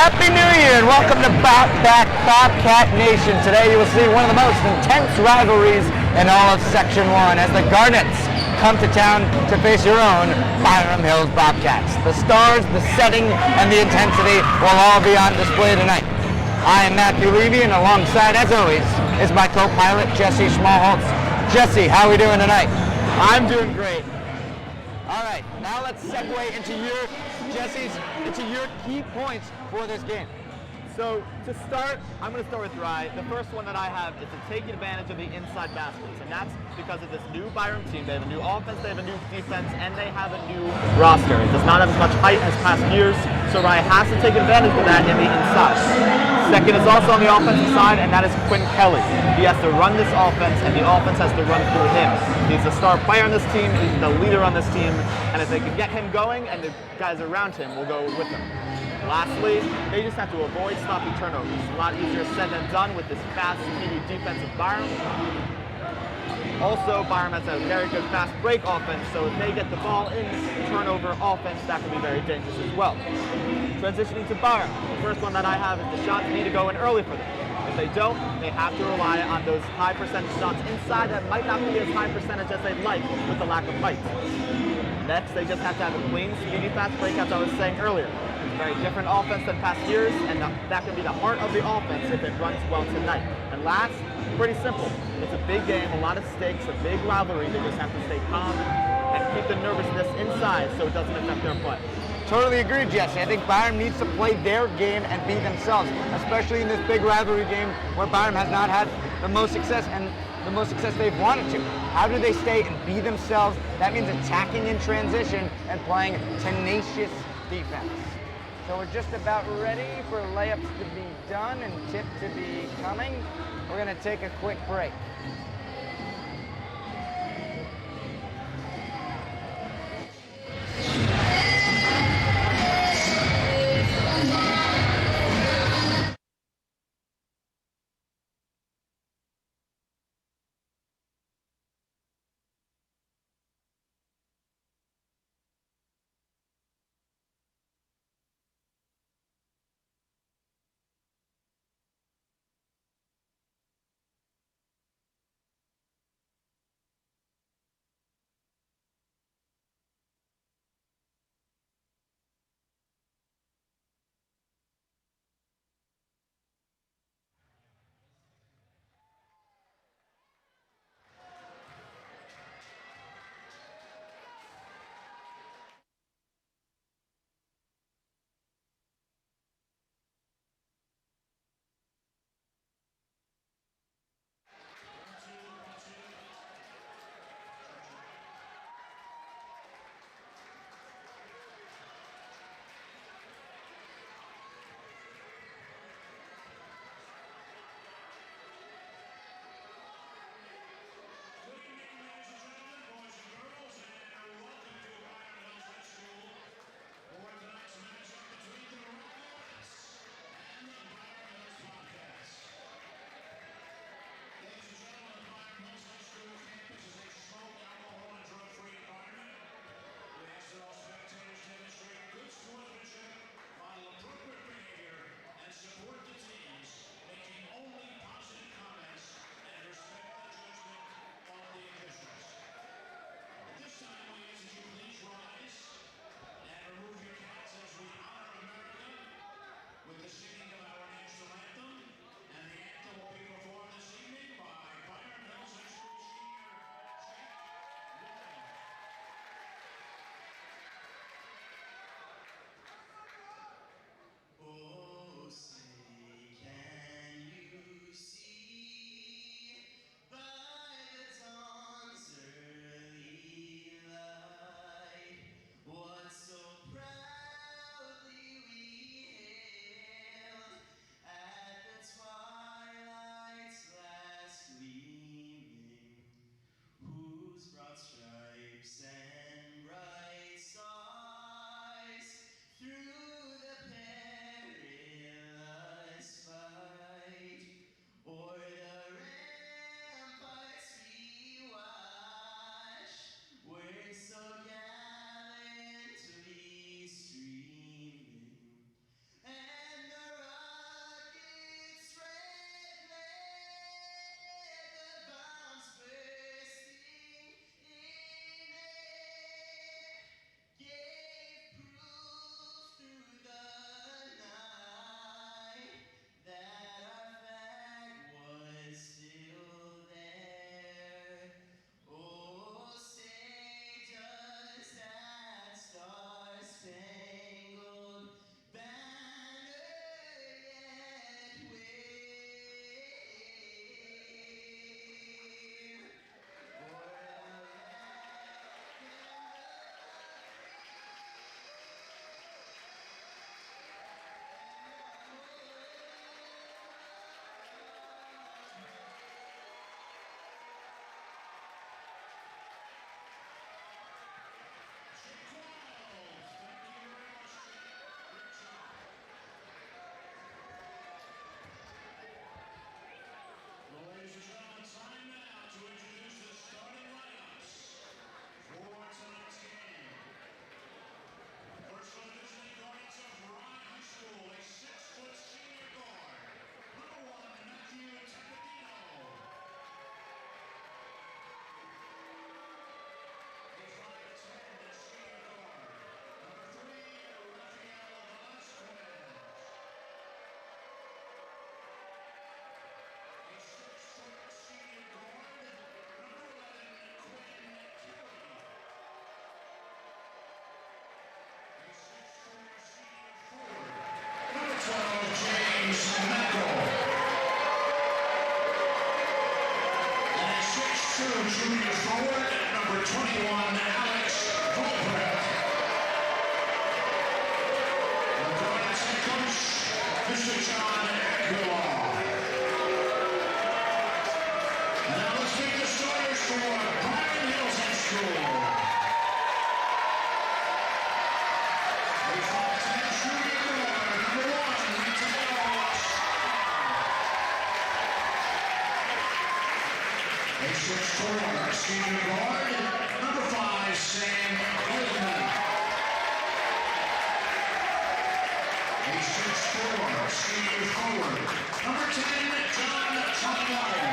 Happy New Year and welcome to Back Bobcat Nation. Today you will see one of the most intense rivalries in all of Section 1 as the Garnets come to town to face your own Byram Hills Bobcats. The stars, the setting, and the intensity will all be on display tonight. I am Matthew Levy, and alongside, as always, is my co-pilot, Jesse Schmalholtz. Jesse, how are we doing tonight? I'm doing great. All right, now let's segue into your key points for this game. So to start, I'm going to start with Rye. The first one that I have is to take advantage of the inside baskets, and that's because of this new Byram team. They have a new offense, they have a new defense, and they have a new roster. It does not have as much height as past years, so Rye has to take advantage of that in the inside. Second is also on the offensive side, and that is Quinn Kelly. He has to run this offense, and the offense has to run through him. He's the star player on this team, he's the leader on this team, and if they can get him going, and the guys around him will go with him. Lastly, they just have to avoid sloppy turnovers. A lot easier said than done with this fast, speedy defensive Byram. Also, Byram has a very good fast break offense, so if they get the ball in turnover offense, that can be very dangerous as well. Transitioning to Byram, the first one that I have is the shots need to go in early for them. If they don't, they have to rely on those high percentage shots inside that might not be as high percentage as they'd like with the lack of height. Next, they just have to have a clean, speedy, fast breakouts I was saying earlier. It's a very different offense than past years, and that can be the heart of the offense if it runs well tonight. And last, pretty simple. It's a big game, a lot of stakes, a big rivalry. They just have to stay calm and keep the nervousness inside so it doesn't affect their play. Totally agree, Jesse. I think Byram needs to play their game and be themselves, especially in this big rivalry game where Byram has not had the most success and the most success they've wanted to. How do they stay and be themselves? That means attacking in transition and playing tenacious defense. So we're just about ready for layups to be done and tip to be coming. We're going to take a quick break. junior forward, number 21, Alex Volkrecht. And joining us head coach, Mr. John Aguilar. Now let's meet the starters for Byron Hills High School. We follow today's junior guard, number 1, Mateo. They switch forward, senior guard, number 5, Sam Goldman. They switch forward, senior forward, number 10, John Tonguard.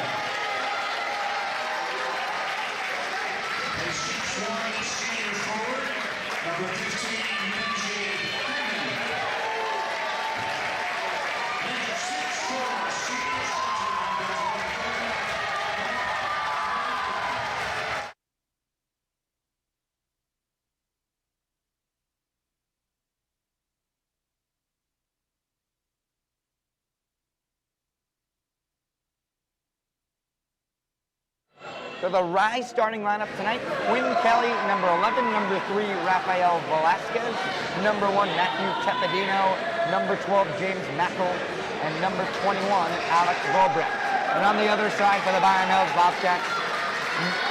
They switch forward, senior forward, number 15, Benji Hammond. They switch forward, senior center, number 23. For the Rise starting lineup tonight, Quinn Kelly, number 11, number 3, Rafael Velasquez, number 1, Matthew Tepedino, number 12, James Mackel, and number 21, Alex Volbrecht. And on the other side for the Byron Hills Bobcats,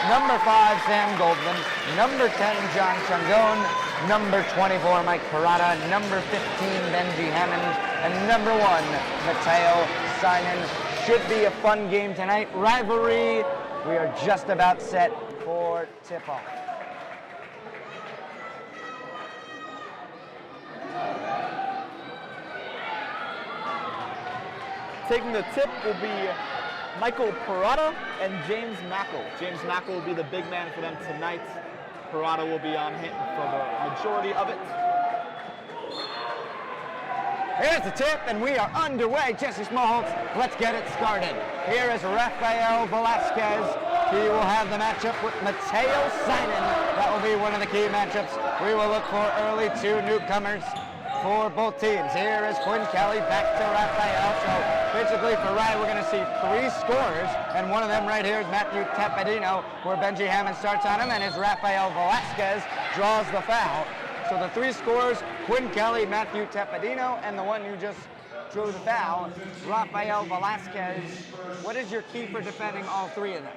number 5, Sam Goldman, number 10, John Changone, number 24, Mike Parada, number 15, Benji Hammond, and number 1, Mateo Simon. Should be a fun game tonight. Rivalry. We are just about set for tip-off. Taking the tip will be Michael Parada and James Mackel. James Mackel will be the big man for them tonight. Parada will be on hit for the majority of it. Here's the tip, and we are underway. Jesse Smallholtz, let's get it started. Here is Rafael Velasquez. He will have the matchup with Mateo Simon. That will be one of the key matchups. We will look for early 2 newcomers for both teams. Here is Quinn Kelly back to Rafael. So basically for Rye, we're going to see 3 scorers, and one of them right here is Matthew Tepedino, where Benji Hammond starts on him, and is Rafael Velasquez draws the foul. So the 3 scorers, Quinn Kelly, Matthew Tepedino, and the one who just drew the foul, Rafael Velasquez. What is your key for defending all 3 of them?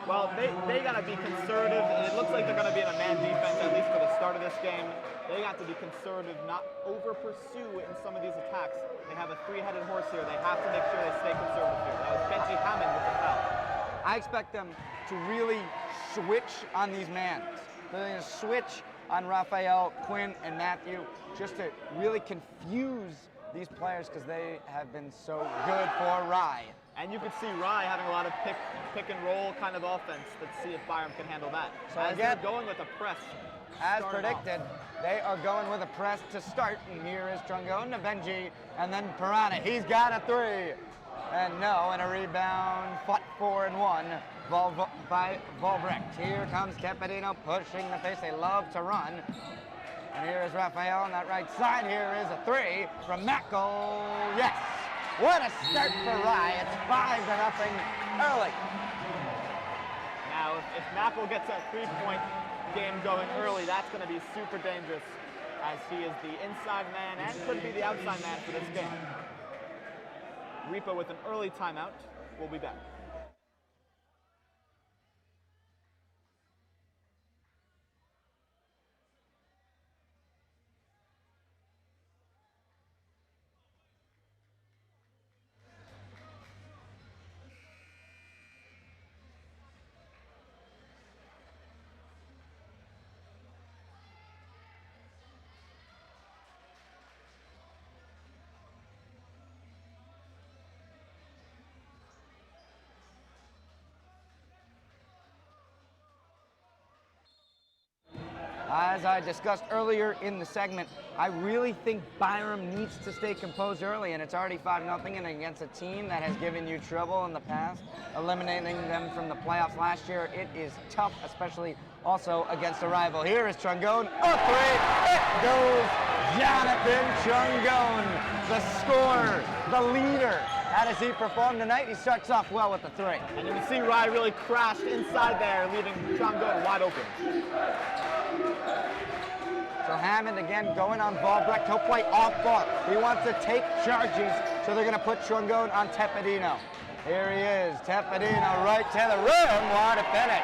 Well, they got to be conservative. It looks like they're going to be in a man defense, at least for the start of this game. They got to be conservative, not over-pursue in some of these attacks. They have a 3-headed horse here. They have to make sure they stay conservative here. That was Benji Hammond with the foul. I expect them to really switch on these mans. They're going to switch on Rafael, Quinn, and Matthew, just to really confuse these players because they have been so good for Rye. And you can see Rye having a lot of pick and roll kind of offense. Let's see if Byram can handle that. So as again, they're going with a press. As predicted, they are going with a press to start. And here is Trungone to Benji, and then Parada. He's got a 3. And no, and a rebound, fought 4 and 1 by Volbrecht. Here comes Tepedino pushing the pace. They love to run. And here is Rafael on that right side. Here is a 3 from Mackel. Yes. What a start for Rye. It's 5-0 early. Now, if Mackel gets that 3-point game going early, that's going to be super dangerous, as he is the inside man and could be the outside man for this game. Repo with an early timeout. We'll be back. As I discussed earlier in the segment, I really think Byram needs to stay composed early, and it's already 5-0 and against a team that has given you trouble in the past, eliminating them from the playoffs last year. It is tough, especially also against a rival. Here is Trungone, a 3, it goes Jonathan Trungone, the scorer, the leader How does he perform tonight? He starts off well with the 3. And you can see Rye really crashed inside there, leaving Trongone wide open. So Hammond again going on Valbrecht. He'll play off ball. He wants to take charges, so they're going to put Trongone on Tepedino. Here he is, Tepedino right to the rim. What a finish.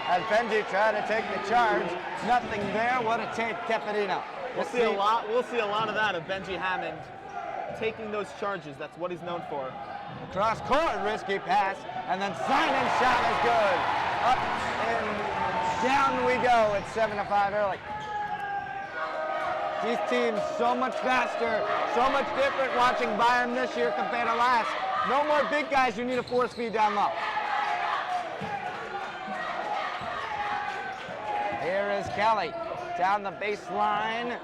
As Benji tried to take the charge, nothing there. What a take, Tepedino. We'll see a lot of that of Benji Hammond taking those charges. That's what he's known for. Cross court, risky pass, and then Simon's shot is good. Up and down we go. It's 7-5 early. These teams so much faster, so much different watching Bayern this year compared to last. No more big guys who need a force feed down low. Here is Kelly down the baseline.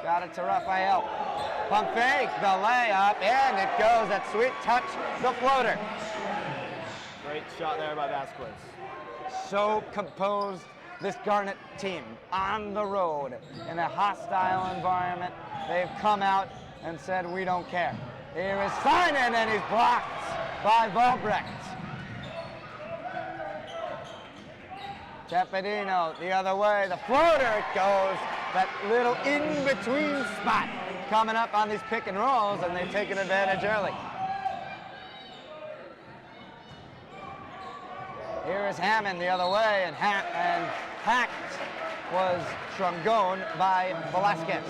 Got it to Raphael. Pump fake, the layup, and it goes. That sweet touch, the floater. Great shot there by Vasquez. So composed, this Garnet team on the road in a hostile environment. They've come out and said, we don't care. Here is Simon, and he's blocked by Valbrecht. Tepedino the other way, the floater, it goes. That little in-between spot coming up on these pick and rolls, and they've taken advantage early. Here is Hammond the other way, and hacked was Trongone by Velasquez.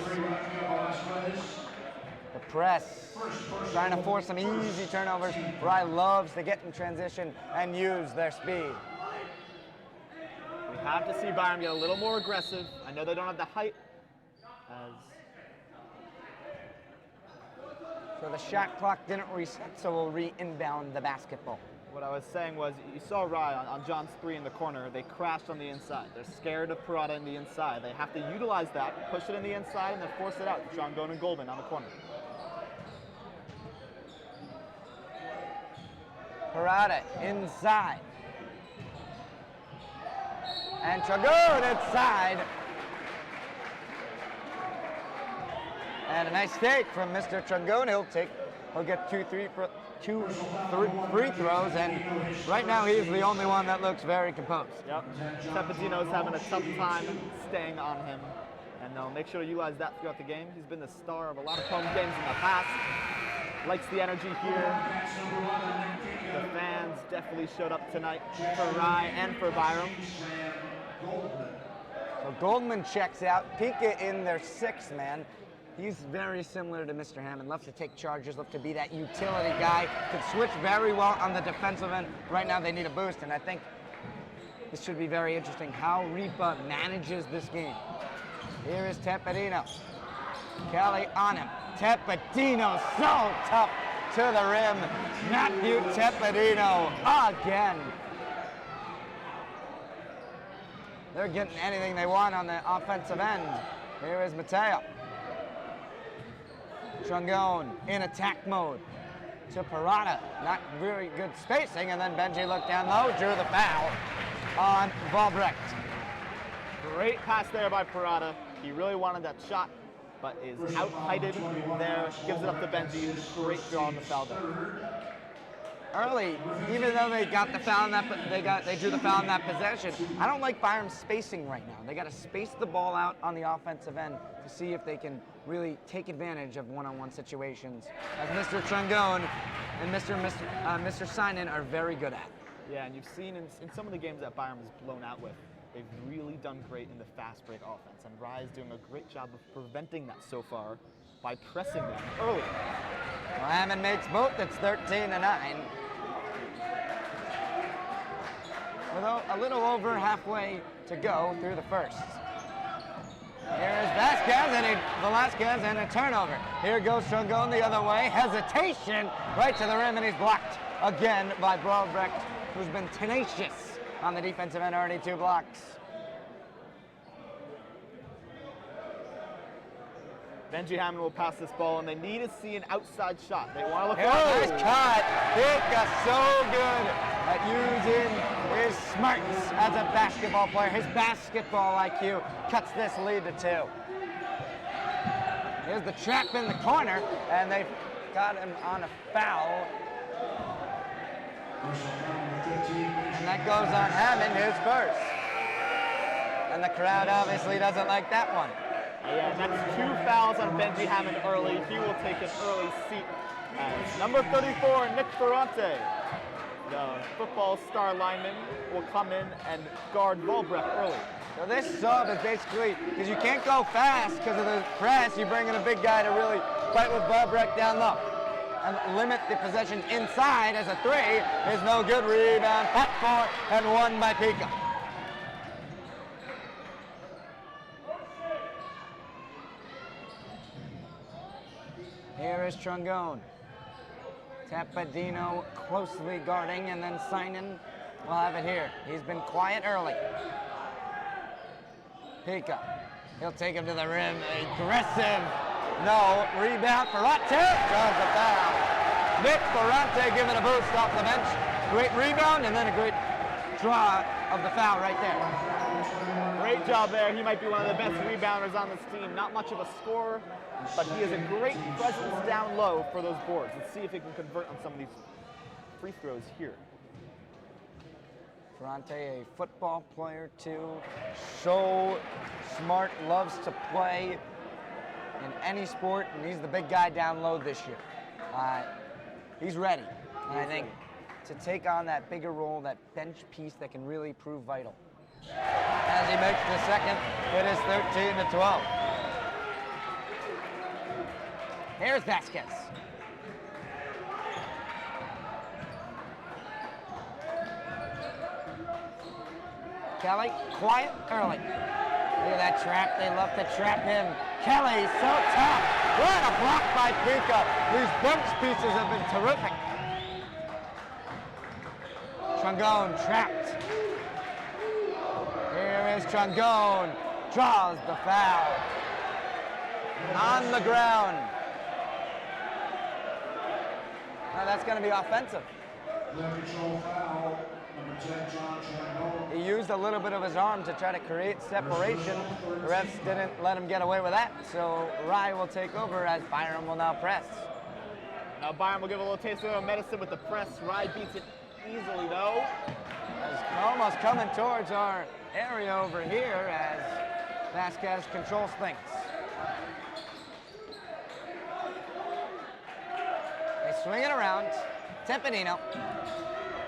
The press, trying to force some easy turnovers. Rye loves to get in transition and use their speed. We have to see Bayern get a little more aggressive. I know they don't have the height. So the shot clock didn't reset, so we'll re-inbound the basketball. What I was saying was, you saw Rye on John's 3 in the corner. They crashed on the inside. They're scared of Parada in the inside. They have to utilize that, push it in the inside, and then force it out to Trongone and Goldman on the corner. Parada inside. And Trongone inside. And a nice take from Mr. Trongone. He'll get two free throws, and right now he's the only one that looks very composed. Yep. Tepedino's having a tough time staying on him, and they'll make sure to utilize that throughout the game. He's been the star of a lot of home games in the past. Likes the energy here. The fans definitely showed up tonight for Rye and for Byram. So Goldman checks out. Pika in their 6th man. He's very similar to Mr. Hammond. Loves to take charges, loves to be that utility guy. Could switch very well on the defensive end. Right now they need a boost, and I think this should be very interesting how Ripa manages this game. Here is Tepedino. Kelly on him. Tepedino so tough to the rim. Matthew Tepedino again. They're getting anything they want on the offensive end. Here is Mateo. Trongone in attack mode to Parada. Not very good spacing, and then Benji looked down low, drew the foul on Valbrecht. Great pass there by Parada. He really wanted that shot, but is out-heighted there. Gives it up to Benji. Great draw on the foul there. Early, even though they got the foul in that, they drew the foul in that possession. I don't like Bayern's spacing right now. They got to space the ball out on the offensive end to see if they can really take advantage of one-on-one situations, as Mr. Trongone and Mr. Sinan are very good at. Yeah, and you've seen in some of the games that Bayern was blown out with, they've really done great in the fast break offense, and Rye is doing a great job of preventing that so far by pressing them early. Well, Hammond makes both. It's 13-9. With a little over halfway to go through the first. Here's Velasquez and a turnover. Here goes Trongone the other way. Hesitation right to the rim, and he's blocked again by Valbrecht, who's been tenacious on the defensive end, already 2 blocks. Benji Hammond will pass this ball, and they need to see an outside shot. They want to look Nice cut. Pika so good at using his smarts as a basketball player. His basketball IQ cuts this lead to 2. Here's the trap in the corner, and they've got him on a foul. And that goes on Hammond, his first. And the crowd obviously doesn't like that one. Yeah, that's 2 fouls on Benji Hammond early. He will take an early seat. Number 34, Nick Ferrante, the football star lineman, will come in and guard Volbrecht early. So this sub is basically, because you can't go fast because of the press, you bring in a big guy to really fight with Volbrecht down low. And limit the possession inside as a 3 is no good. Rebound, fought for, and won by Pika. Here is Trungone. Tapadino closely guarding, and then Sinan will have it here. He's been quiet early. Pika, he'll take him to the rim. Aggressive. No, rebound. Ferrante draws the foul. Nick Ferrante giving a boost off the bench. Great rebound, and then a great draw of the foul right there. Great job there. He might be one of the best rebounders on this team. Not much of a scorer, but he has a great presence down low for those boards. Let's see if he can convert on some of these free throws here. Ferrante, a football player too. So smart, loves to play in any sport, and he's the big guy down low this year. He's ready, and I think to take on that bigger role, that bench piece that can really prove vital. As he makes the second, it is 13-12. Here's Vasquez. Kelly, quiet early. Look at that trap. They love to trap him. Kelly, so tough. What a block by Pika. These bench pieces have been terrific. Trungone trapped. Here is Trungone. Draws the foul. On the ground. Now that's going to be offensive. He used a little bit of his arm to try to create separation. The refs didn't let him get away with that, so Rye will take over as Byram will now press. Now Byram will give a little taste of medicine with the press. Rye beats it easily though. As almost coming towards our area over here as Vasquez controls things. They swing it around. Tepedino.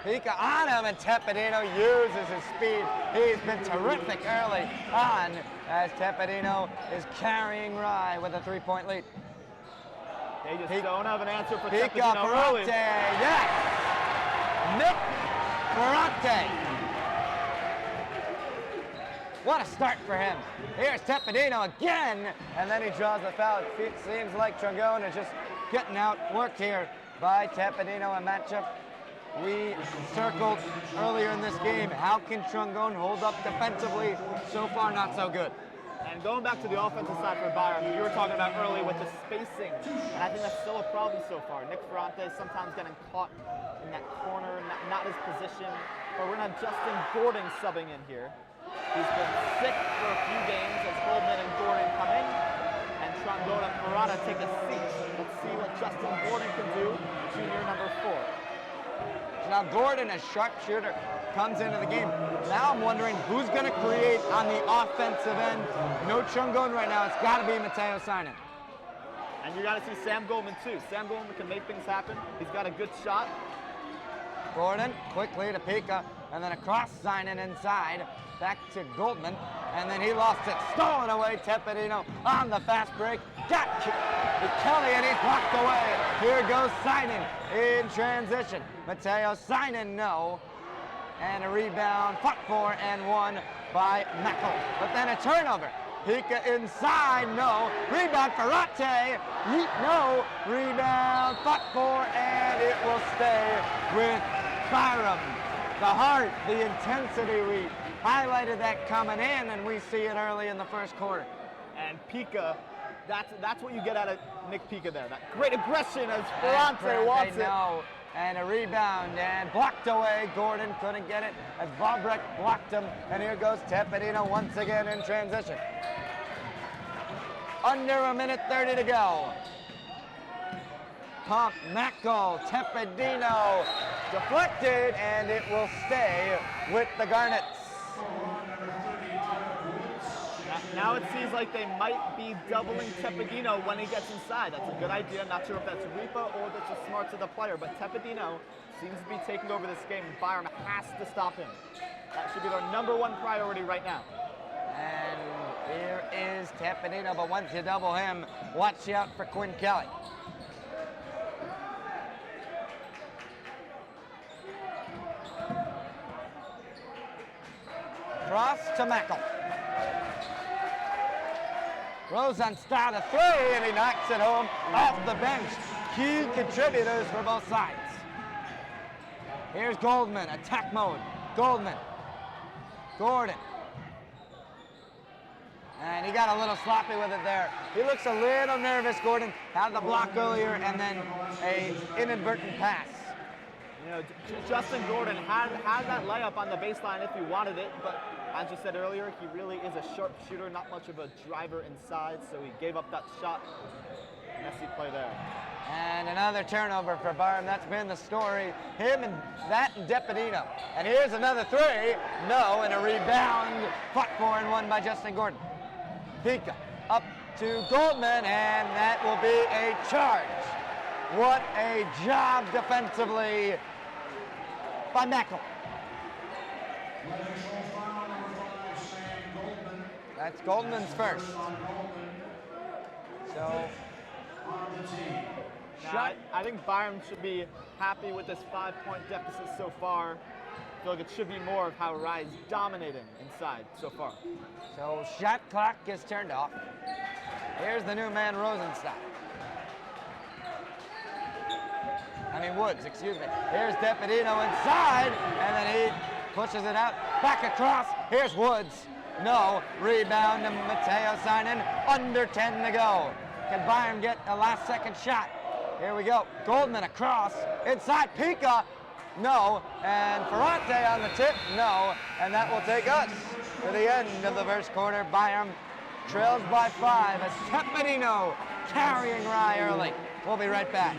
Pika on him, and Tepedino uses his speed. He's been terrific early on as Tepedino is carrying Rye with a 3-point lead. They just don't have an answer for Pika Tepedino Ferrante, early. yes! Nick Ferrante. What a start for him. Here's Tepedino again, and then he draws the foul. It seems like Trungone is just getting out worked here by Tepedino, a matchup we circled earlier in this game. How can Trungone hold up defensively? So far, not so good. And going back to the offensive side for Byram, you were talking about early with the spacing, and I think that's still a problem so far. Nick Ferrante sometimes getting caught in that corner, not his position. But we're going to have Justin Gordon subbing in here. He's been sick for a few games as Goldman and Gordon come in, and Trungone and Ferrata take a seat. Let's see what Justin Gordon can do, junior number 4. Now Gordon, a sharpshooter, comes into the game. Now I'm wondering who's going to create on the offensive end. No Trungone right now. It's got to be Mateo Sinan. And you got to see Sam Goldman too. Sam Goldman can make things happen. He's got a good shot. Gordon quickly to Pika, and then across Sinan inside, back to Goldman, and then he lost it. Stolen away, Tepedino on the fast break. Got Kelly, and he's blocked away. Here goes Sinan in transition. Mateo Sinan, no. And a rebound, fought for and won by Mackel. But then a turnover. Pika inside, no. Rebound, Ferrate, no. Rebound, fought for, and it will stay with Byram. The heart, the intensity, we highlighted that coming in, and we see it early in the first quarter. And Pika, that's what you get out of Nick Pika there. That great aggression as Ferrante wants it. And a rebound, and blocked away. Gordon couldn't get it as Volbrecht blocked him. And here goes Tepedino once again in transition. Under a minute 30 to go. Pump, Mackel, Tepedino, deflected, and it will stay with the Garnets. Now it seems like they might be doubling Tepedino when he gets inside. That's a good idea. Not sure if that's Ripa or that's the smarts of the player, but Tepedino seems to be taking over this game. Byram has to stop him. That should be their #1 priority right now. And here is Tepedino, but once you double him, watch out for Quinn Kelly. Cross to Meckel. Rosenstadt a three, and he knocks it home off the bench. Key contributors for both sides. Here's Goldman, attack mode. Goldman, Gordon. And he got a little sloppy with it there. He looks a little nervous, Gordon. Had the block earlier and then a inadvertent pass. You know, Justin Gordon had that layup on the baseline if he wanted it, but as you said earlier, he really is a sharp shooter, not much of a driver inside, so he gave up that shot. Messy play there. And another turnover for Byram. That's been the story. Him and Tepedino. And here's another three. No, and a rebound. Fought for and won by Justin Gordon. Pika up to Goldman, and that will be a charge. What a job defensively by Meckel. That's Goldman's first. So, now, I think Byram should be happy with this 5-point deficit so far. I feel like it should be more of how Rye's dominating inside so far. So shot clock is turned off. Here's the new man, Rosenstadt. Woods, excuse me. Here's Tepedino inside, and then he pushes it out. Back across, here's Woods. No, rebound to Mateo Seinen, under 10 to go. Can Byram get a last second shot? Here we go, Goldman across, inside Pika, no, and Ferrante on the tip, no, and that will take us to the end of the first quarter. Byram trails by 5 as Tepedino carrying Rye early. We'll be right back.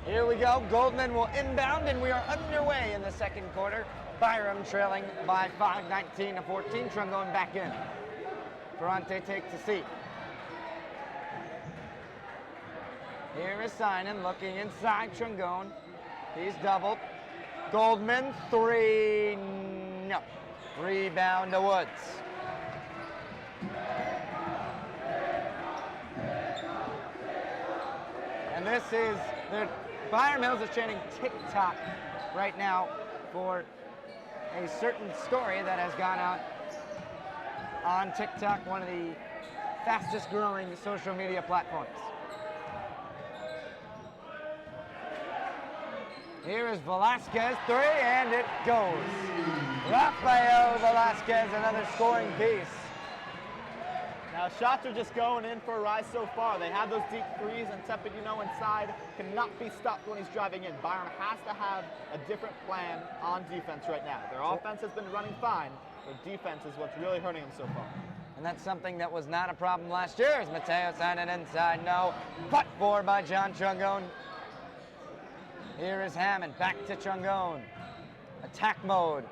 Here we go. Goldman will inbound, and we are underway in the second quarter. Byram trailing by 5, 19 to 14. Trungone back in. Ferrante takes a seat. Here is Seinen looking inside Trungone. He's doubled. Goldman, 3, no. Rebound to Woods. And this is Byram Hills is chanting TikTok right now for a certain story that has gone out on TikTok, one of the fastest growing social media platforms. Here is Velasquez, 3, and it goes. Rafael Velasquez, another scoring piece. Now shots are just going in for Rye so far. They have those deep threes, and Tepedino inside cannot be stopped when he's driving in. Byram has to have a different plan on defense right now. Their offense has been running fine. Their defense is what's really hurting them so far. And that's something that was not a problem last year, as Mateo Simon inside, no. But for by John Chungone. Here is Hammond, back to Chungone. Attack mode.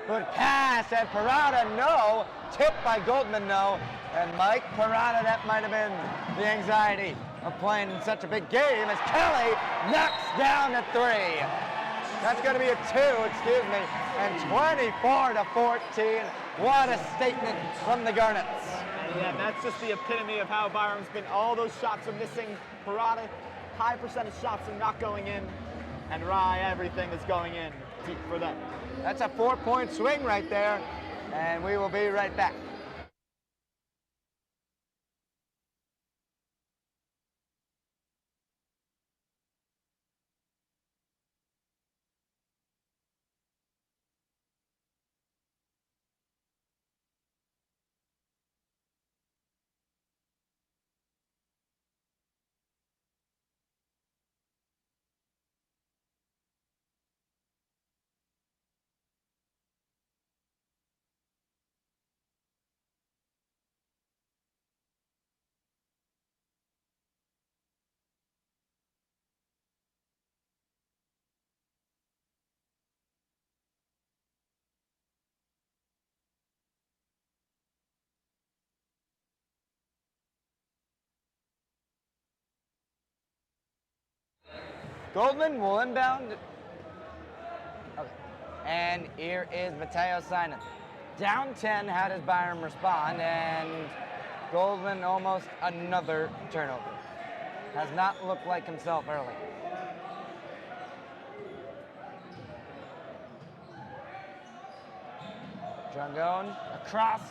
Good pass, and Parada, no. Tipped by Goldman, no. And Mike Parada, that might have been the anxiety of playing in such a big game as Kelly knocks down a 3. That's going to be a 2, excuse me. And 24-14. What a statement from the Garnets. Yeah, that's just the epitome of how Byram's been. All those shots are missing. Parada, high percentage shots are not going in. And Rye, everything is going in deep for them. That's a 4-point swing right there. And we will be right back. Goldman will inbound. Okay. And here is Mateo Simon. Down 10, how does Byram respond? And Goldman almost another turnover. Has not looked like himself early. Chungone across,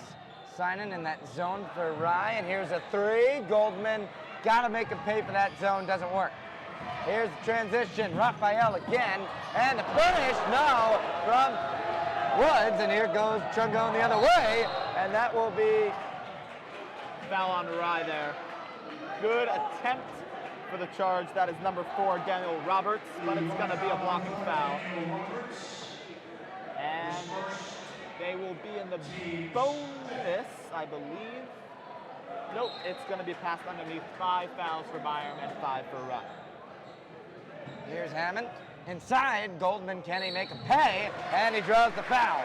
Simon in that zone for Rye, and here's a 3. Goldman gotta make him pay for that zone, doesn't work. Here's the transition, Raphael again, and the finish, no, from Woods, and here goes Chungone the other way, and that will be Foul on Rye there. Good attempt for the charge. That is number 4, Daniel Roberts, but it's going to be a blocking foul. And they will be in the bonus, I believe. Nope, it's going to be passed underneath. 5 fouls for Byram and 5 for Rye. Here's Hammond. Inside, Goldman, can he make a pay? And he draws the foul.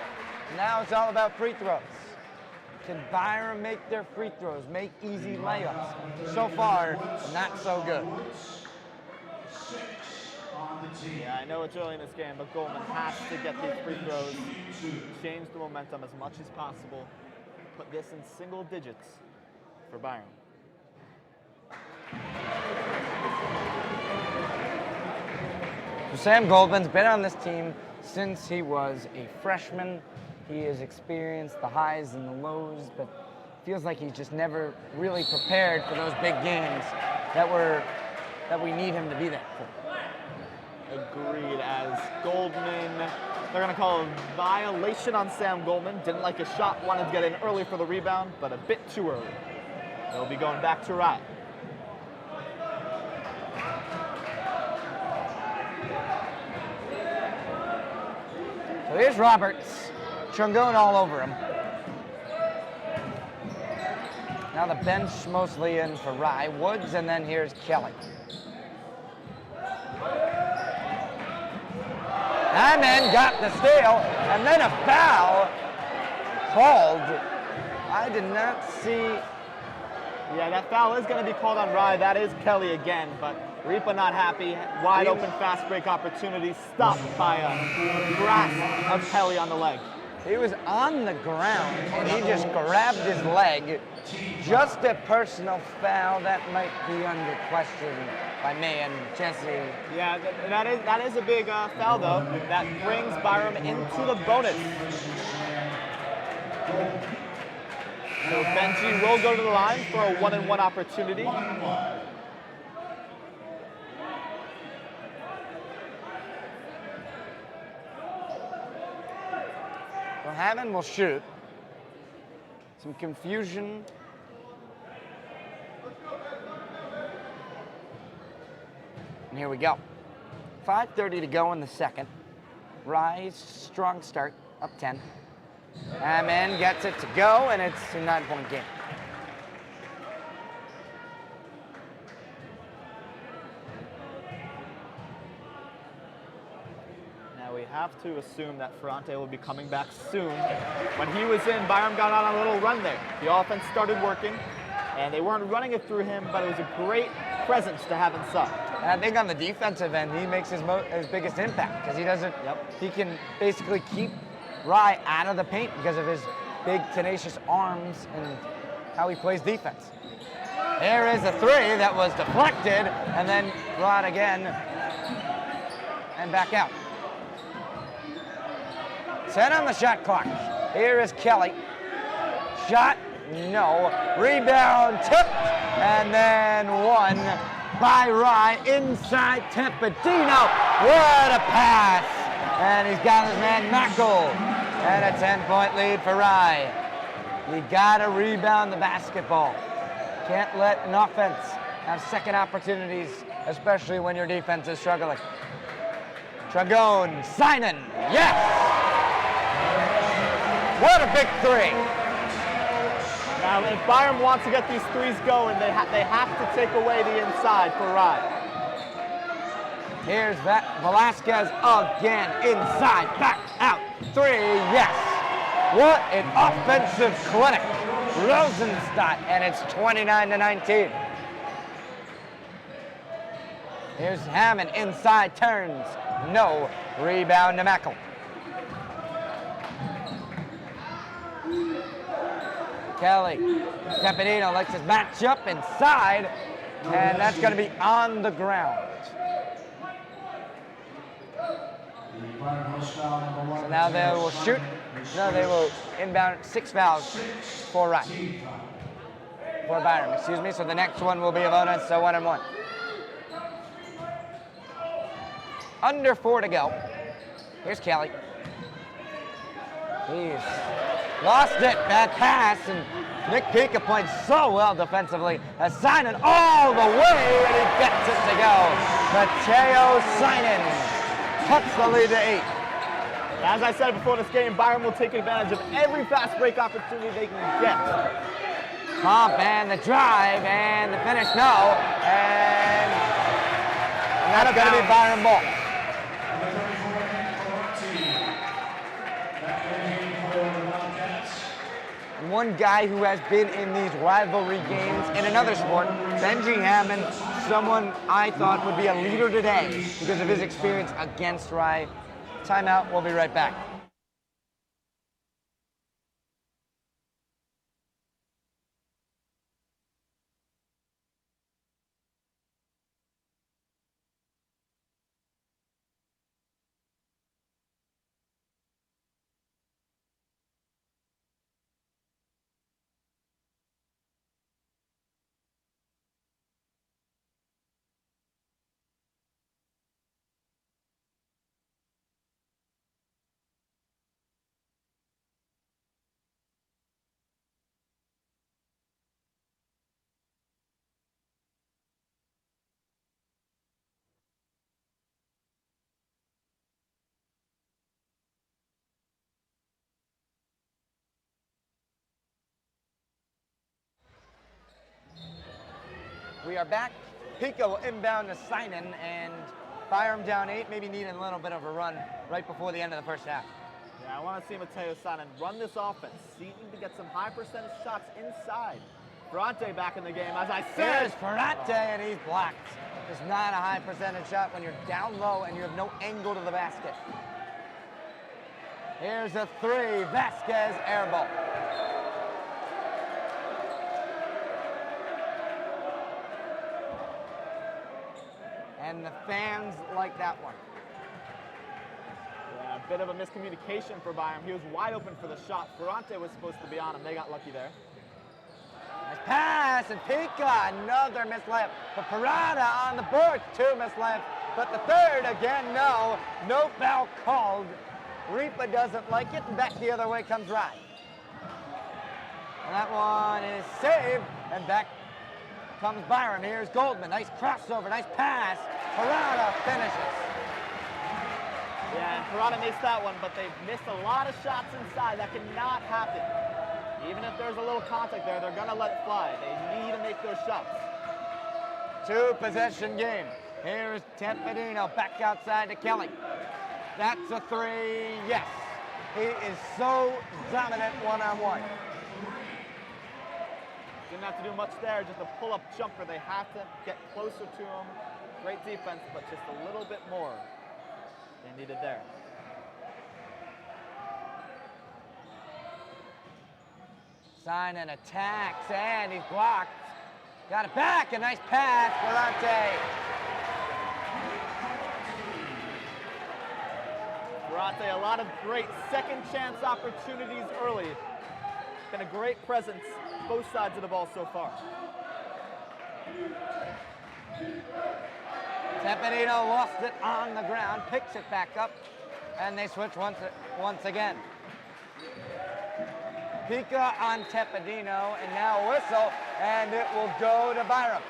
Now it's all about free throws. Can Byram make their free throws, make easy layups? So far, not so good. Yeah, I know it's early in this game, but Goldman has to get these free throws, change the momentum as much as possible, put this in single digits for Byram. So Sam Goldman's been on this team since he was a freshman. He has experienced the highs and the lows, but feels like he's just never really prepared for those big games that we need him to be there for. Agreed, as Goldman, they're going to call a violation on Sam Goldman. Didn't like his shot, wanted to get in early for the rebound, but a bit too early. They'll be going back to Rye. So here's Roberts. Chungone all over him. Now the bench mostly in for Rye. Woods, and then here's Kelly. Hyman got the steal, and then a foul called. I did not see. Yeah, that foul is going to be called on Rye. That is Kelly again, but Ripa not happy. Wide open fast break opportunity, stopped by a grasp of Kelly on the leg. He was on the ground, and he just grabbed his leg. Just a personal foul. That might be under question by me and Jesse. Yeah, that is a big foul, though. That brings Byram into the bonus. So Benji will go to the line for a 1-and-1 opportunity. Well, Hammond will shoot. Some confusion. And here we go. 5:30 to go in the second. Rise, strong start, up 10. Hammond gets it to go, and it's a 9-point game. Now we have to assume that Ferrante will be coming back soon. When he was in, Byram got on a little run there. The offense started working, and they weren't running it through him, but it was a great presence to have inside. And I think on the defensive end, he makes his biggest impact because he doesn't. Yep. He can basically keep Rye out of the paint because of his big, tenacious arms and how he plays defense. There is a three that was deflected, and then brought again, and back out. 10 on the shot clock. Here is Kelly. Shot, no. Rebound, tipped, and then one by Rye inside Tempedino. What a pass! And he's got his man Mackel. And a 10-point lead for Rye. You gotta rebound the basketball. Can't let an offense have second opportunities, especially when your defense is struggling. Tragone, Sinan, yes! What a big three. Now, if Byram wants to get these threes going, they have to take away the inside for Rye. Here's Velasquez again, inside, back, out, three, yes. What an offensive clinic. Rosenstadt, and it's 29-19. Here's Hammond, inside, turns, no. Rebound to Mackel. Kelly, Tempedino likes his matchup inside, and that's going to be on the ground. So now they will shoot. No, they will inbound 6 fouls for Rye. For Byram, excuse me. So the next one will be a bonus, so 1-1. Under 4 to go. Here's Kelly. He's lost it, bad pass, and Nick Pika played so well defensively. Sinan all the way, and he gets it to go. Mateo Sinan cuts the lead to 8. As I said before this game, Byram will take advantage of every fast break opportunity they can get. Pump and the drive and the finish, no. And that's going to be Byram ball. One guy who has been in these rivalry games in another sport, Benji Hammond, someone I thought would be a leader today because of his experience against Rye. Timeout, we'll be right back. We are back. Pika will inbound to Sinan, and Byram down 8, maybe needing a little bit of a run right before the end of the first half. Yeah, I want to see Mateo Sinan run this offense, seeking to get some high percentage shots inside. Ferrante back in the game, as I said. Here's Ferrante, and he's blocked. It's not a high percentage shot when you're down low and you have no angle to the basket. Here's a three, Vasquez air ball. And the fans like that one. Yeah, a bit of a miscommunication for Byram. He was wide open for the shot. Ferrante was supposed to be on him. They got lucky there. Nice pass, and Pika, another missed layup. But Parada on the board, 2 missed layups. But the third, again, no foul called. Ripa doesn't like it, and back the other way comes Rye. And that one is saved, and back comes Byram. Here's Goldman, nice crossover, nice pass. Parada finishes. Yeah, and Parada missed that one, but they've missed a lot of shots inside. That cannot happen. Even if there's a little contact there, they're gonna let it fly. They need to make those shots. 2-possession game. Here's Tempedino back outside to Kelly. That's a three, yes. He is so dominant one-on-one. Didn't have to do much there, just a pull-up jumper. They have to get closer to him. Great defense, but just a little bit more they needed there. Simon attacks, and he's blocked. Got it back, a nice pass, Ferrante. Ferrante, a lot of great second chance opportunities early. Been a great presence, both sides of the ball so far. Tempedino lost it on the ground, picks it back up, and they switch once again. Pica on Tempedino, and now a whistle, and it will go to Byram.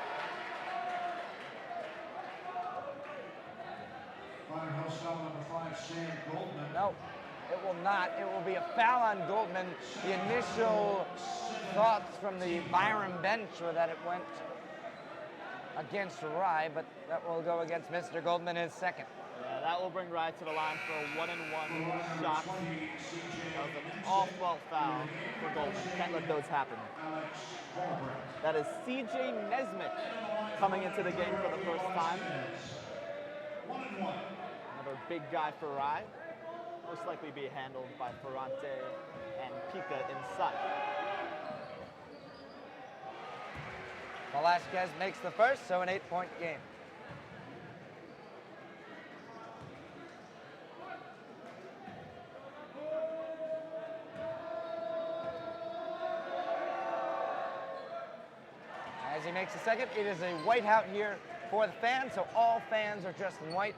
Byram Hillsell, number 5, Sam Goldman. No, it will not. It will be a foul on Goldman. The initial thoughts from the Byram bench were that it went against Rye, but that will go against Mr. Goldman, his second. Yeah, that will bring Rye to the line for a 1-and-1 shot. That was an off-ball foul for Goldman. Can't let those happen. That is C.J. Nesmith coming into the game for the first time. Another big guy for Rye. Most likely be handled by Ferrante and Pica inside. Velasquez makes the first, so an 8-point game. As he makes the second, it is a whiteout here for the fans, so all fans are dressed in white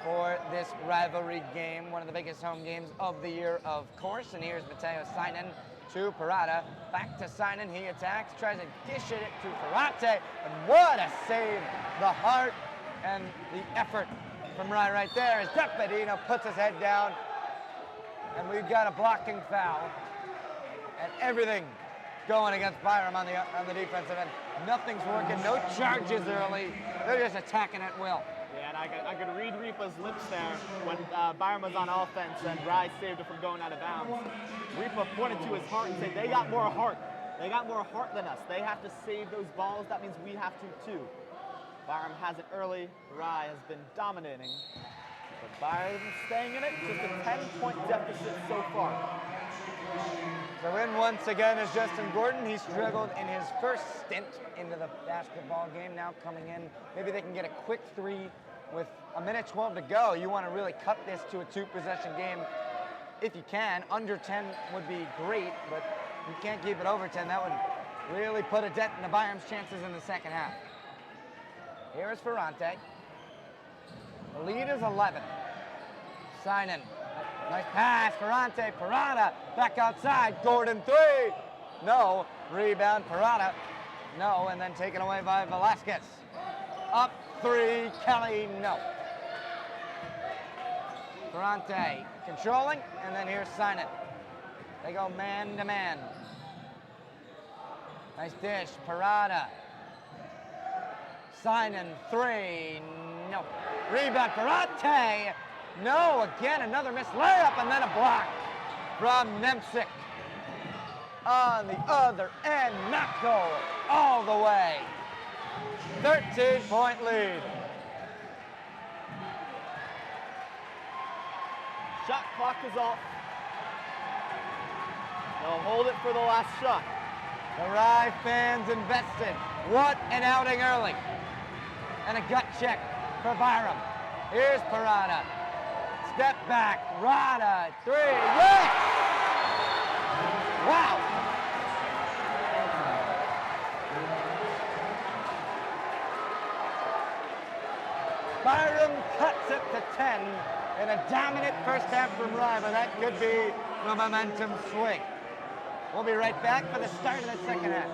for this rivalry game, one of the biggest home games of the year, of course. And here's Mateo Seinen to Parada. Back to Seinen, he attacks, tries to dish it to Ferrante, and what a save! The heart and the effort from Rye right there as Tempedino puts his head down, and we've got a blocking foul, and everything going against Byram on the defensive end. Nothing's working, no charges early. They're just attacking at will. Yeah, and I could read Ripa's lips there when Byram was on offense and Rye saved it from going out of bounds. Ripa pointed to his heart and said, they got more heart. They got more heart than us. They have to save those balls. That means we have to too. Byram has it early. Rye has been dominating. But Byram staying in it. Just a 10-point deficit so far. So in once again is Justin Gordon. He struggled in his first stint into the basketball game. Now coming in, maybe they can get a quick three with a minute 12 to go. You want to really cut this to a 2-possession game if you can. Under 10 would be great, but you can't keep it over 10. That would really put a dent into Byram's chances in the second half. Here is Ferrante. The lead is 11. Seinen. Nice pass, Ferrante, Parada, back outside, Gordon three. No, rebound, Parada. No, and then taken away by Velasquez. Up three, Kelly, no. Ferrante controlling, and then here's Seinen. They go man to man. Nice dish, Parada. Seinen three, no. Rebound, Ferrante. No, again, another missed layup, and then a block from Nemcic. On the other end, not go all the way. 13-point lead. Shot clock is off. They'll hold it for the last shot. The Rye fans invested. What an outing early. And a gut check for Byram. Here's Parada. Step back, Rada, three, yes! Wow! Byram cuts it to 10 in a dominant first half from Rye, but that could be the momentum swing. We'll be right back for the start of the second half.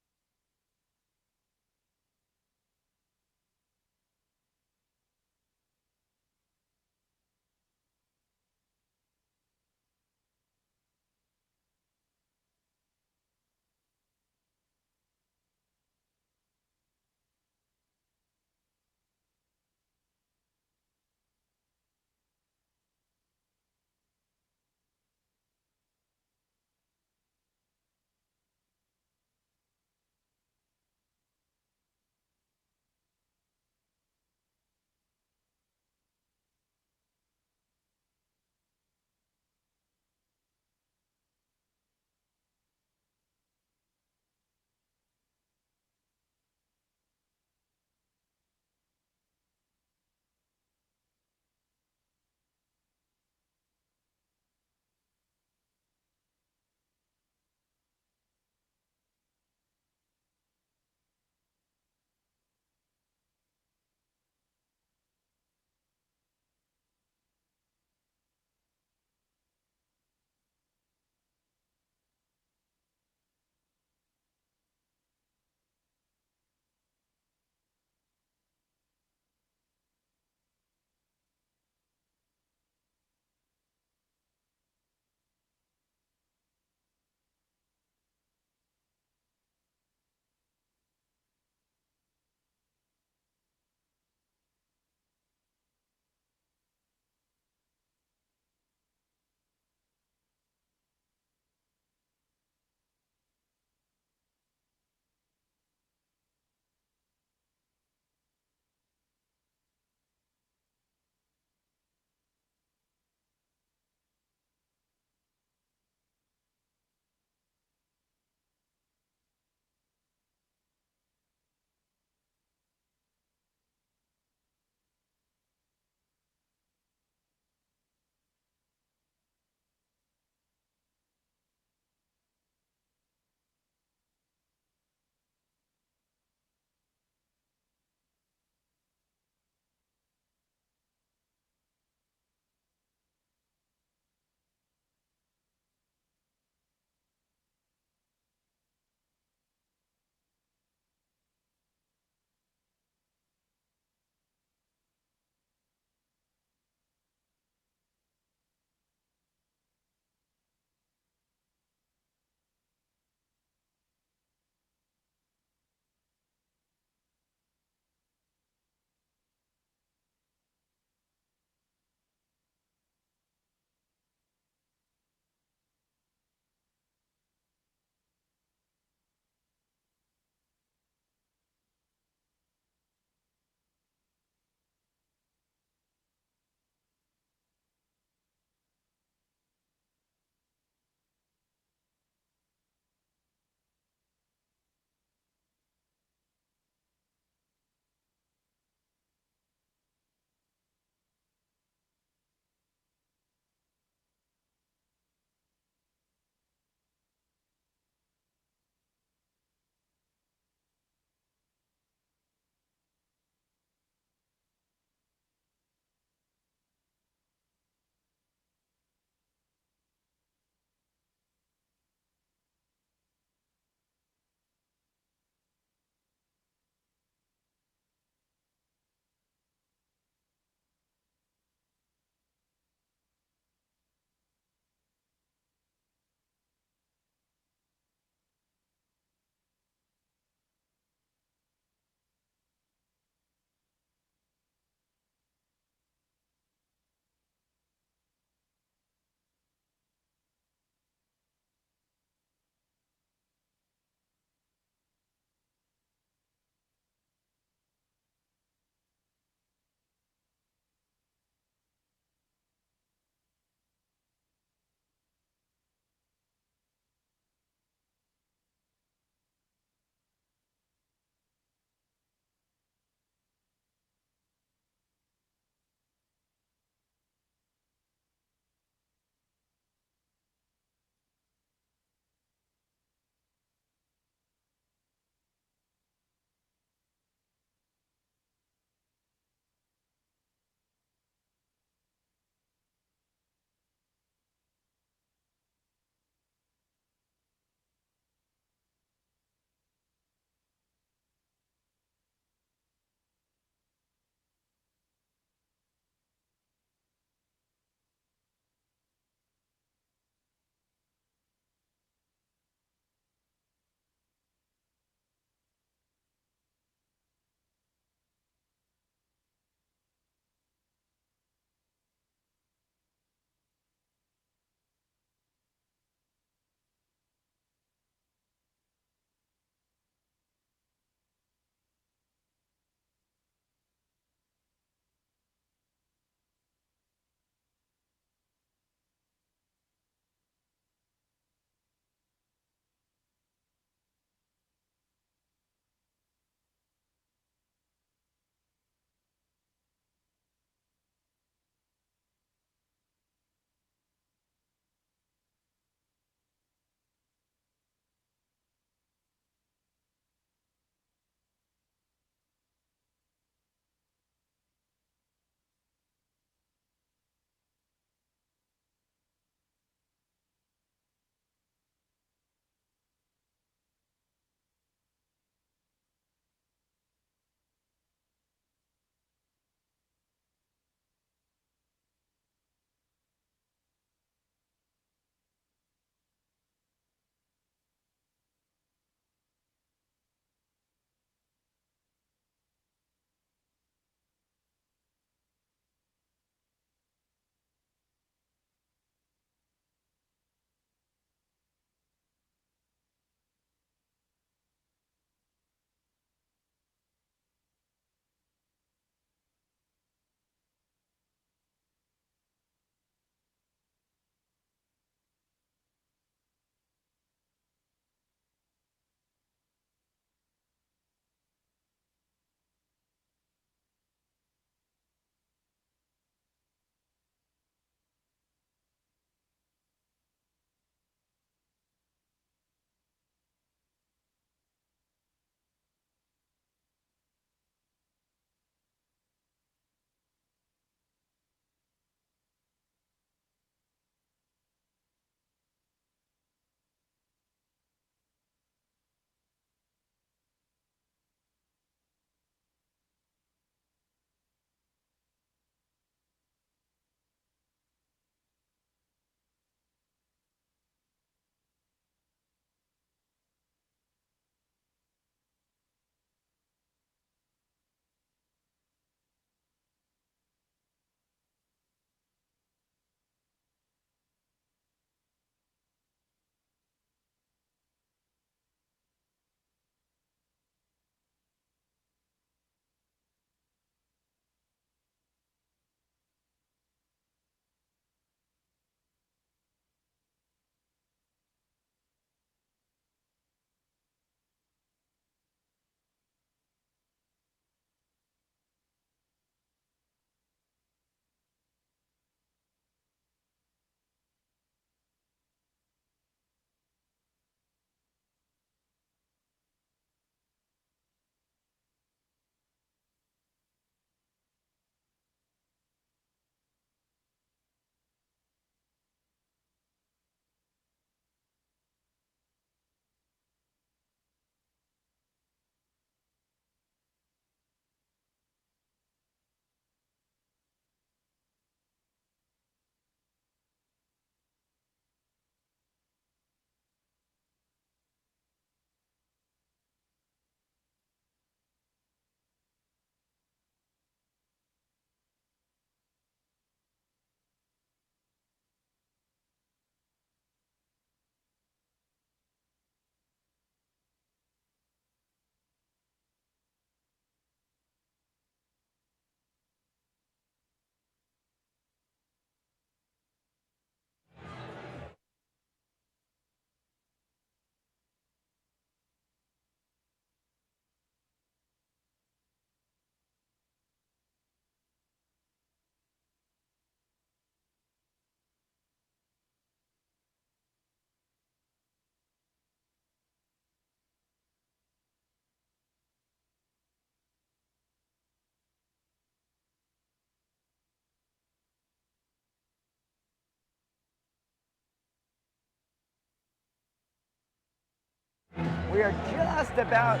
We are just about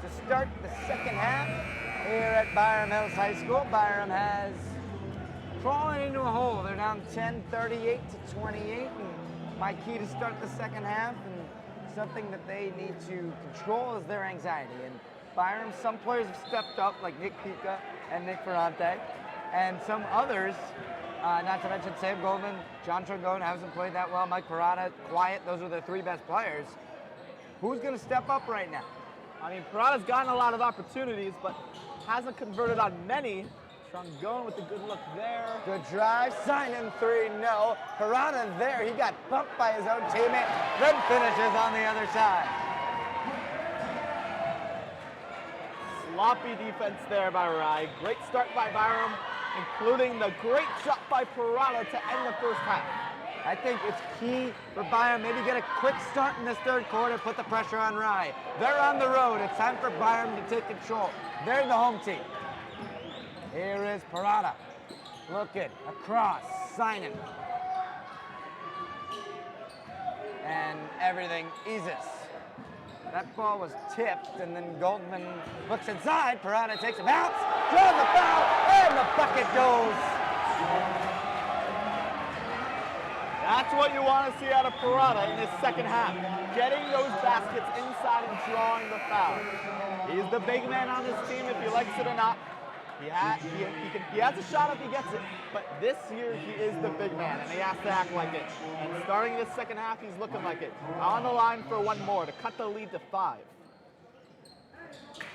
to start the second half here at Byram Hills High School. Byram has crawling into a hole. They're down 10, 38 to 28. And my key to start the second half and something that they need to control is their anxiety. And Byram, some players have stepped up, like Nick Pica and Nick Ferrante, and some others, not to mention Sam Goldman, John Trangone hasn't played that well, Mike Parada, quiet. Those are the three best players. Who's going to step up right now? I mean, Parada's gotten a lot of opportunities, but hasn't converted on many. Trangone with a good look there. Good drive, Simon 3, no. Parada there, he got bumped by his own teammate, then finishes on the other side. Sloppy defense there by Rai. Great start by Byram, including the great shot by Parada to end the first half. I think it's key for Byram, maybe get a quick start in this third quarter, put the pressure on Rai. They're on the road, it's time for Byram to take control. They're the home team. Here is Parada, looking across, Sinan. And everything eases. That ball was tipped, and then Goldman looks inside. Parada takes a bounce, draws the foul, and the bucket goes. That's what you want to see out of Parada in this second half. Getting those baskets inside and drawing the foul. He's the big man on this team, if he likes it or not. He has a shot if he gets it, but this year he is the big man, and he has to act like it. And starting this second half, he's looking like it. On the line for one more to cut the lead to 5.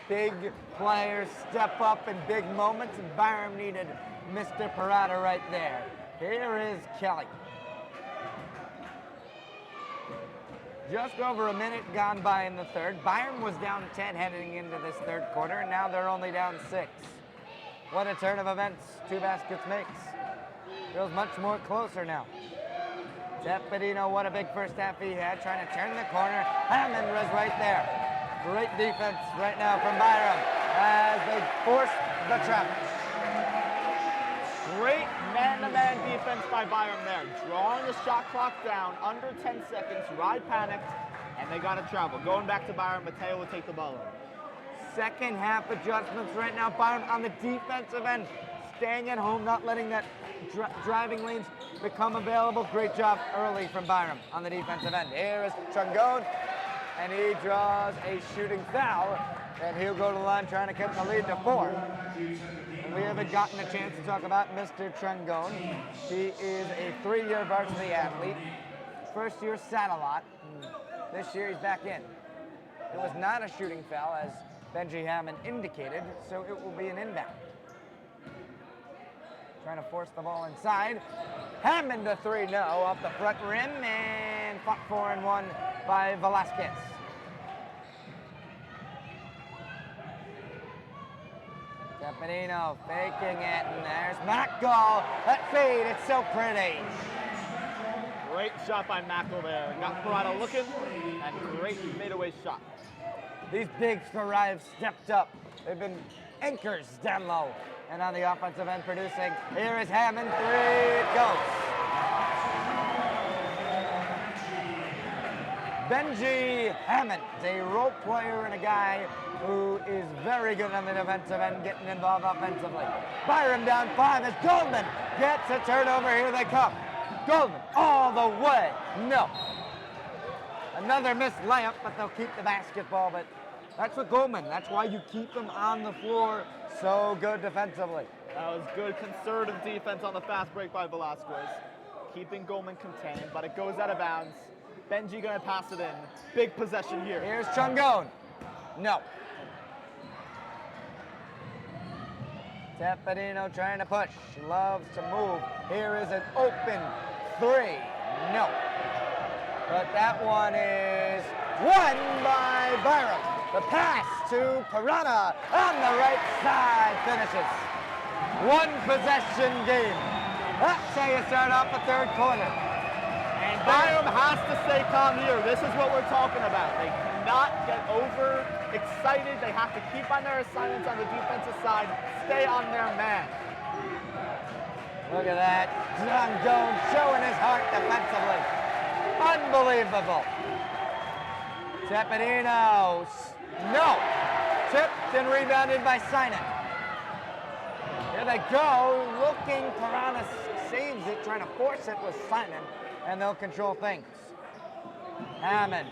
Big players step up in big moments, and Byram needed Mr. Parada right there. Here is Kelly. Just over a minute gone by in the third. Byram was down 10 heading into this third quarter, and now they're only down 6. What a turn of events 2 baskets makes. Feels much more closer now. Tepedino, what a big first half he had, trying to turn the corner. Hammond was right there. Great defense right now from Byram as they force the trap. Great man-to-man defense by Byram there. Drawing the shot clock down under 10 seconds. Ride panicked, and they got to travel. Going back to Byram, Mateo will take the ball over. Second half adjustments right now. Byram on the defensive end, staying at home, not letting that driving lanes become available. Great job early from Byram on the defensive end. Here is Trangone, and he draws a shooting foul, and he'll go to the line trying to cut the lead to 4. And we haven't gotten a chance to talk about Mr. Trangone. He is a 3-year varsity athlete. First year sat a lot. This year he's back in. It was not a shooting foul, as Benji Hammond indicated, so it will be an inbound. Trying to force the ball inside. Hammond a 3, no, off the front rim, and fought 4 and 1 by Velasquez. Tepedino faking it, and there's Mackle. That fade, it's so pretty. Great shot by Mackle there. Got Parada looking, and great fadeaway shot. These bigs for Rive stepped up. They've been anchors down low. And on the offensive end producing, here is Hammond, 3, it goes. Benji Hammond is a role player and a guy who is very good on the defensive end, getting involved offensively. Byram down 5 as Goldman gets a turnover, here they come. Goldman all the way, no. Another missed layup, but they'll keep the basketball, but that's what Goldman, that's why you keep him on the floor. So good defensively. That was good conservative defense on the fast break by Velasquez. Keeping Goldman contained, but it goes out of bounds. Benji gonna pass it in. Big possession here. Here's Trangone. No. Tepedino trying to push. Loves to move. Here is an open 3. No. But that one is won by Byram. The pass to Parada on the right side finishes. 1 possession game. That's how you start off the third quarter. And Byram has to stay calm here. This is what we're talking about. They cannot get over excited. They have to keep on their assignments on the defensive side. Stay on their man. Look at that. Trangone showing his heart defensively. Unbelievable. Tepedino. No. Tipped and rebounded by Sinan. Here they go. Looking. Piranha saves it, trying to force it with Sinan, and they'll control things. Hammond.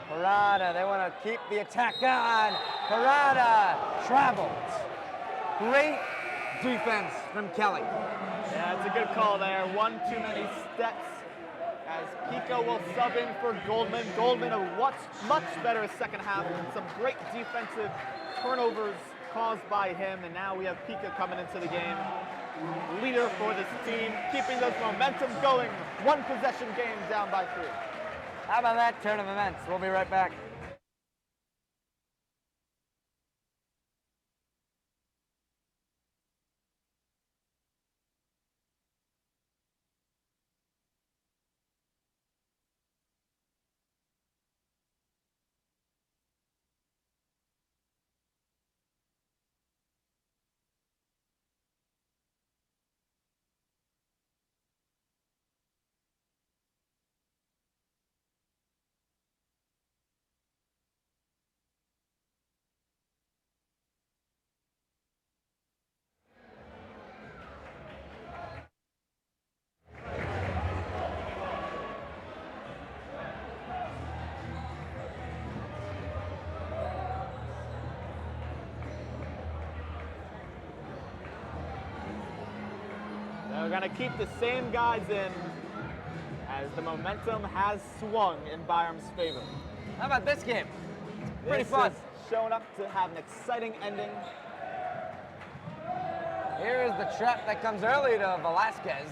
Piranha. They want to keep the attack on. Piranha travels. Great defense from Kelly. Yeah, it's a good call there. One too many steps as Pico will sub in for Goldman. Goldman, a much better second half. Some great defensive turnovers caused by him, and now we have Pico coming into the game. Leader for this team, keeping those momentum going. One possession game down by 3. How about that turn of events? We'll be right back. They're going to keep the same guys in as the momentum has swung in Byram's favor. How about this game? Pretty This fun. is showing up to have an exciting ending. Here is the trap that comes early to Velasquez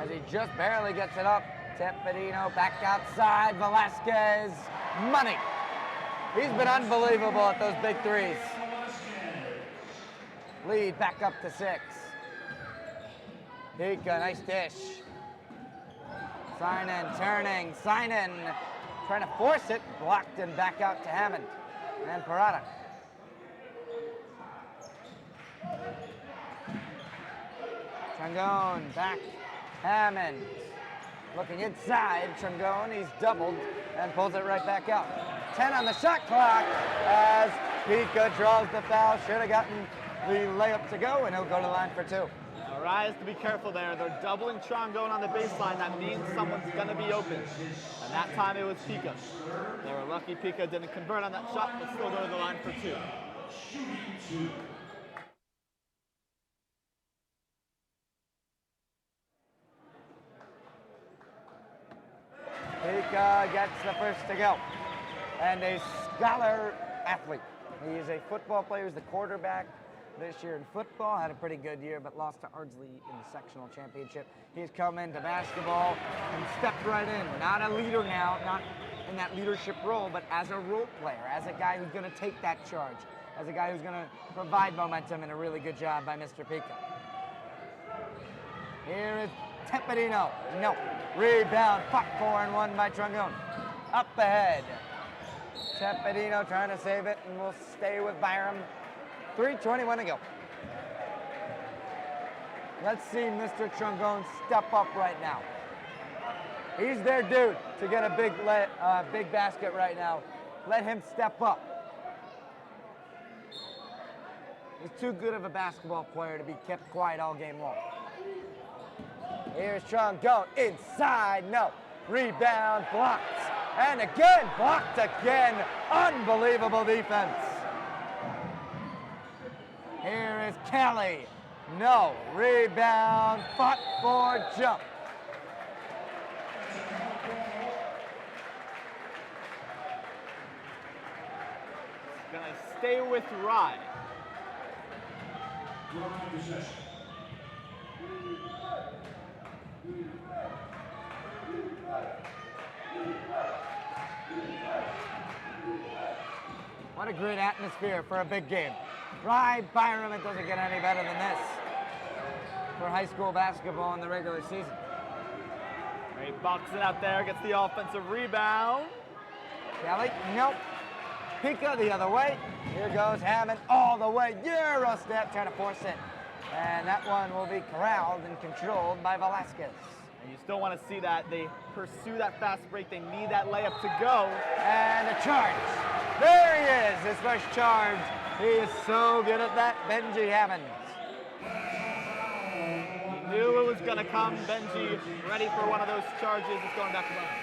as he just barely gets it up. Tepedino back outside. Velasquez, money. He's been unbelievable at those big threes. Lead back up to 6. Pika, nice dish. Sinan turning. Sinan trying to force it. Blocked and back out to Hammond. And Parada. Trangone back. Hammond looking inside. Trangone, he's doubled and pulls it right back out. 10 on the shot clock as Pika draws the foul. Should have gotten the layup to go, and he'll go to the line for 2. Now, Rise to be careful there. They're doubling Trangone on the baseline. That means someone's going to be open. And that time it was Pika. They were lucky Pika didn't convert on that shot, but still go to the line for 2. Pika gets the first to go. And a scholar athlete. He's a football player. He's the quarterback this year in football. Had a pretty good year, but lost to Ardsley in the sectional championship. He's come into basketball and stepped right in. Not a leader now, not in that leadership role, but as a role player, as a guy who's going to take that charge, as a guy who's going to provide momentum, and a really good job by Mr. Pika. Here is Tepedino. No. Rebound. Fought for and won by Trangone. Up ahead. Tepedino trying to save it, and we'll stay with Byram. 3:21 to go. Let's see Mr. Trangone step up right now. He's their dude to get a big basket right now. Let him step up. He's too good of a basketball player to be kept quiet all game long. Here's Trangone inside, no. Rebound, blocked. And again, blocked again. Unbelievable defense. Here is Kelly. No. Rebound, fought for, jump. Gonna stay with Rye. What a great atmosphere for a big game. Rye, Byram, it doesn't get any better than this for high school basketball in the regular season. He boxes it out there, gets the offensive rebound. Kelly, nope. Pika the other way. Here goes Hammond all the way. Eurostep trying to force it. And that one will be corralled and controlled by Velasquez. And you still want to see that. They pursue that fast break. They need that layup to go. And a charge. There he is, his first charge. He is so good at that, Benji Hammonds. Knew it was going to come. Benji ready for one of those charges. It's going back to Byram.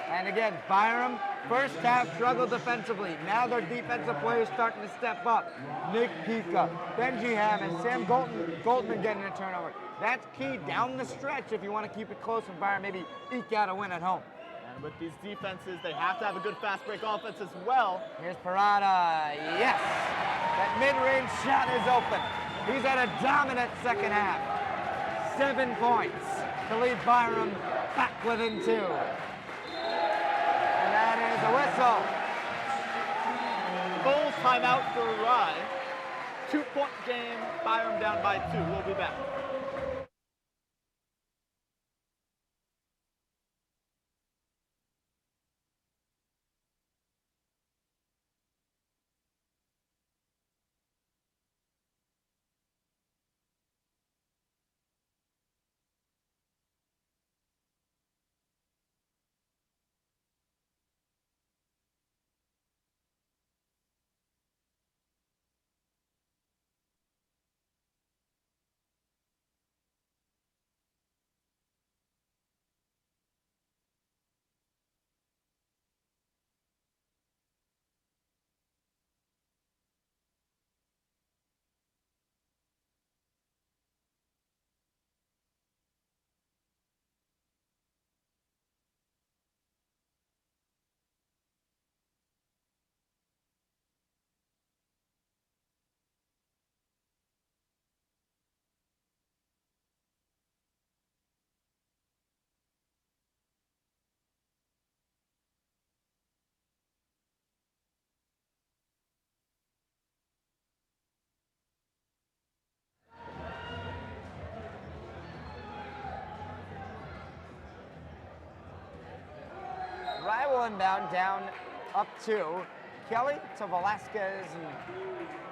And again, Byram, first half struggled defensively. Now their defensive players starting to step up. Nick Pika, Benji Hammond, Sam Goldman getting a turnover. That's key down the stretch if you want to keep it close and Byram maybe eke out a win at home. And with these defenses, they have to have a good fast break offense as well. Here's Parada, yes. That mid-range shot is open. He's had a dominant second half. 7 points to lead Byram back within 2. And that is a whistle. Bulls timeout for Rye. 2-point game, Byram down by 2. We'll be back. Rye will inbound down up 2. Kelly to Velasquez, and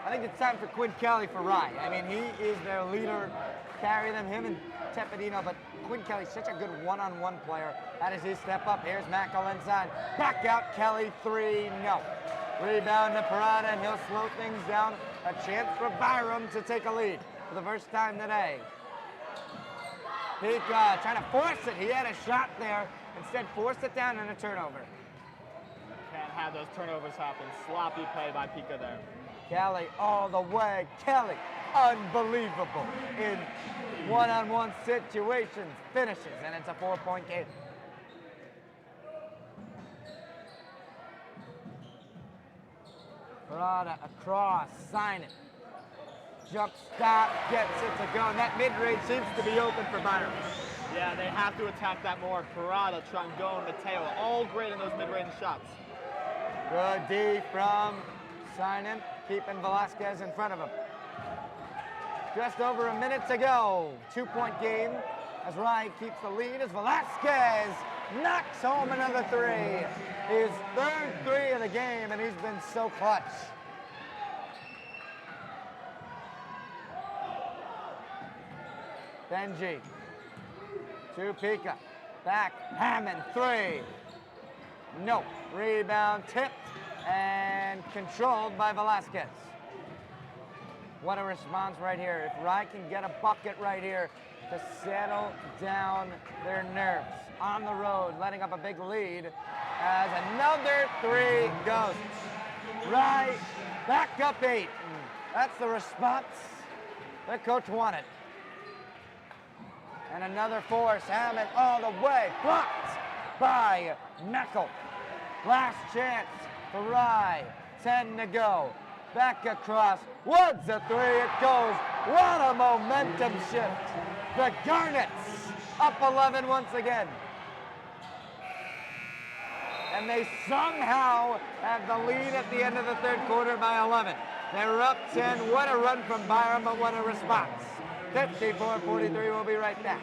I think it's time for Quinn Kelly for Rye. I mean, he is their leader, carry them, him and Tepedino, but Quinn Kelly's such a good one-on-one player. That is his step up. Here's Mackel inside. Back out, Kelly, 3, no. Rebound to Parada, and he'll slow things down. A chance for Byram to take a lead for the first time today. Pika trying to force it. He had a shot there. Instead, forced it down and a turnover. Can't have those turnovers happen. Sloppy play by Pika there. Kelly all the way. Kelly, unbelievable in one-on-one situations. Finishes, and it's a 4-point game. Parada across, sign it. Jump stop, gets it to go, and that mid-range seems to be open for Byram. Yeah, they have to attack that more. Parada, Trangon, Mateo, all great in those mid-range shots. Good D from Sinan, keeping Velasquez in front of him. Just over a minute to go. 2-point game as Rye keeps the lead as Velasquez knocks home another 3. His third 3 of the game, and he's been so clutch. Benji to Pika. Back, Hammond, 3. No. Rebound tipped and controlled by Velasquez. What a response right here. If Rye can get a bucket right here to settle down their nerves on the road, letting up a big lead as another 3 goes. Rye back up 8. That's the response that coach wanted. And another force, Hammond all the way, blocked by Meckel. Last chance for Rye, 10 to go. Back across, Woods a 3, it goes. What a momentum shift. The Garnets up 11 once again. And they somehow have the lead at the end of the third quarter by 11. They're up 10, what a run from Byram, but what a response. 54-43, we'll be right back.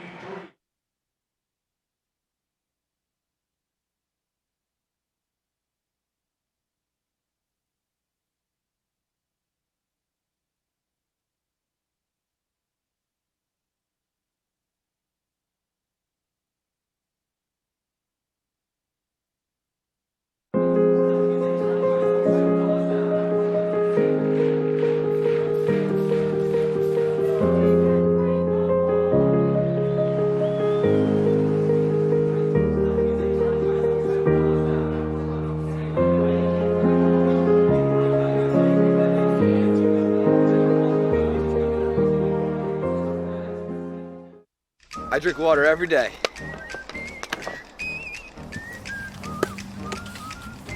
I drink water every day.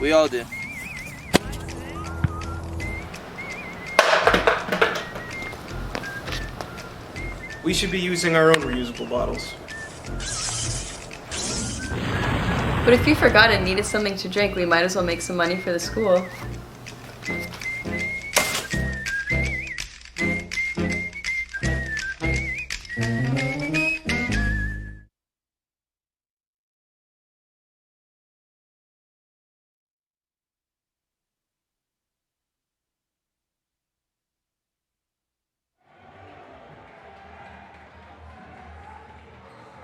We all do. We should be using our own reusable bottles. But if you forgot and needed something to drink, we might as well make some money for the school.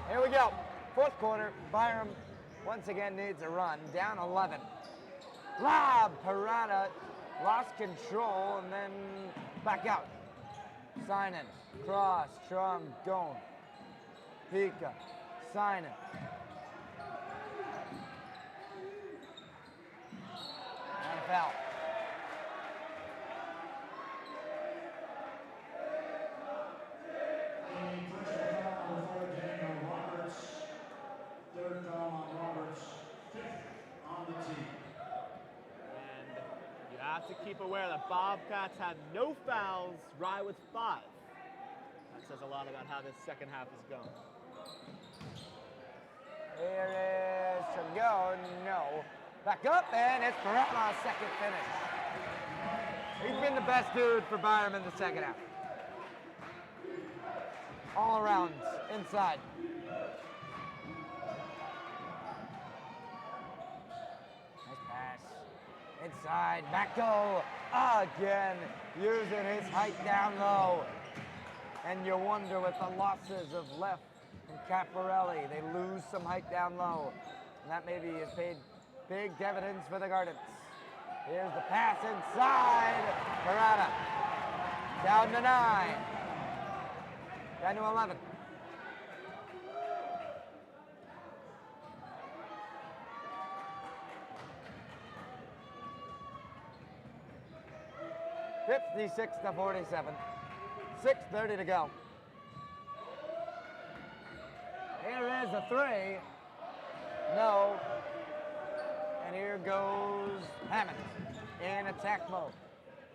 Here we go. Fourth quarter, Byram once again needs a run, down 11. Lob, Parada lost control and then back out. Sign in, cross, Trump, Gone. Pika, sign in. And a foul. Third foul on Roberts, fifth on the team. And you have to keep aware that Bobcats had no fouls, Rye with 5. That says a lot about how this second half is going. Here is Chagone, no. Back up, and it's Parada's second finish. He's been the best dude for Byram in the second half. All around, inside. Nice pass. Inside, back go again, using his height down low. And you wonder with the losses of Left and Caparelli, they lose some height down low. And that maybe has paid big dividends for the Gardens. Here's the pass inside, Parada. Down to 9. Down to 11. (56-47). 6:30 to go. Here is a 3. No. And here goes Hammond in attack mode.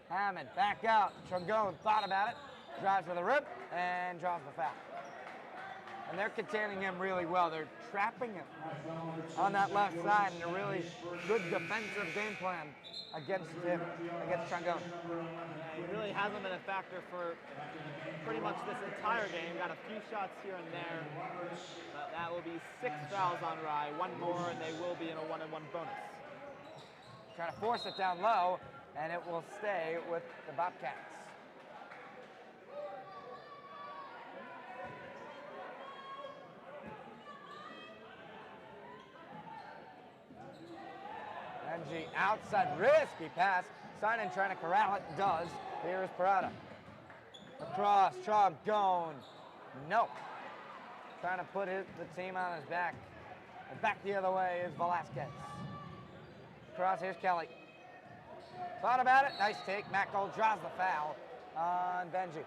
Hammond back out. Trungone thought about it. Drives for the rip and draws the foul. And they're containing him really well. They're trapping him on that left side in a really good defensive game plan against him, against Trungone. He really hasn't been a factor for pretty much this entire game. Got a few shots here and there. But that will be 6 fouls on Rye. 1 more and they will be in a 1-and-1 bonus. Trying to force it down low, and it will stay with the Bobcats. Benji outside, risky pass. Simon trying to corral it, does. Here is Parada. Across, Trump, Gone. No. Trying to put the team on his back. And back the other way is Velasquez. Cross, here's Kelly. Thought about it, nice take. Matt Gold draws the foul on Benji.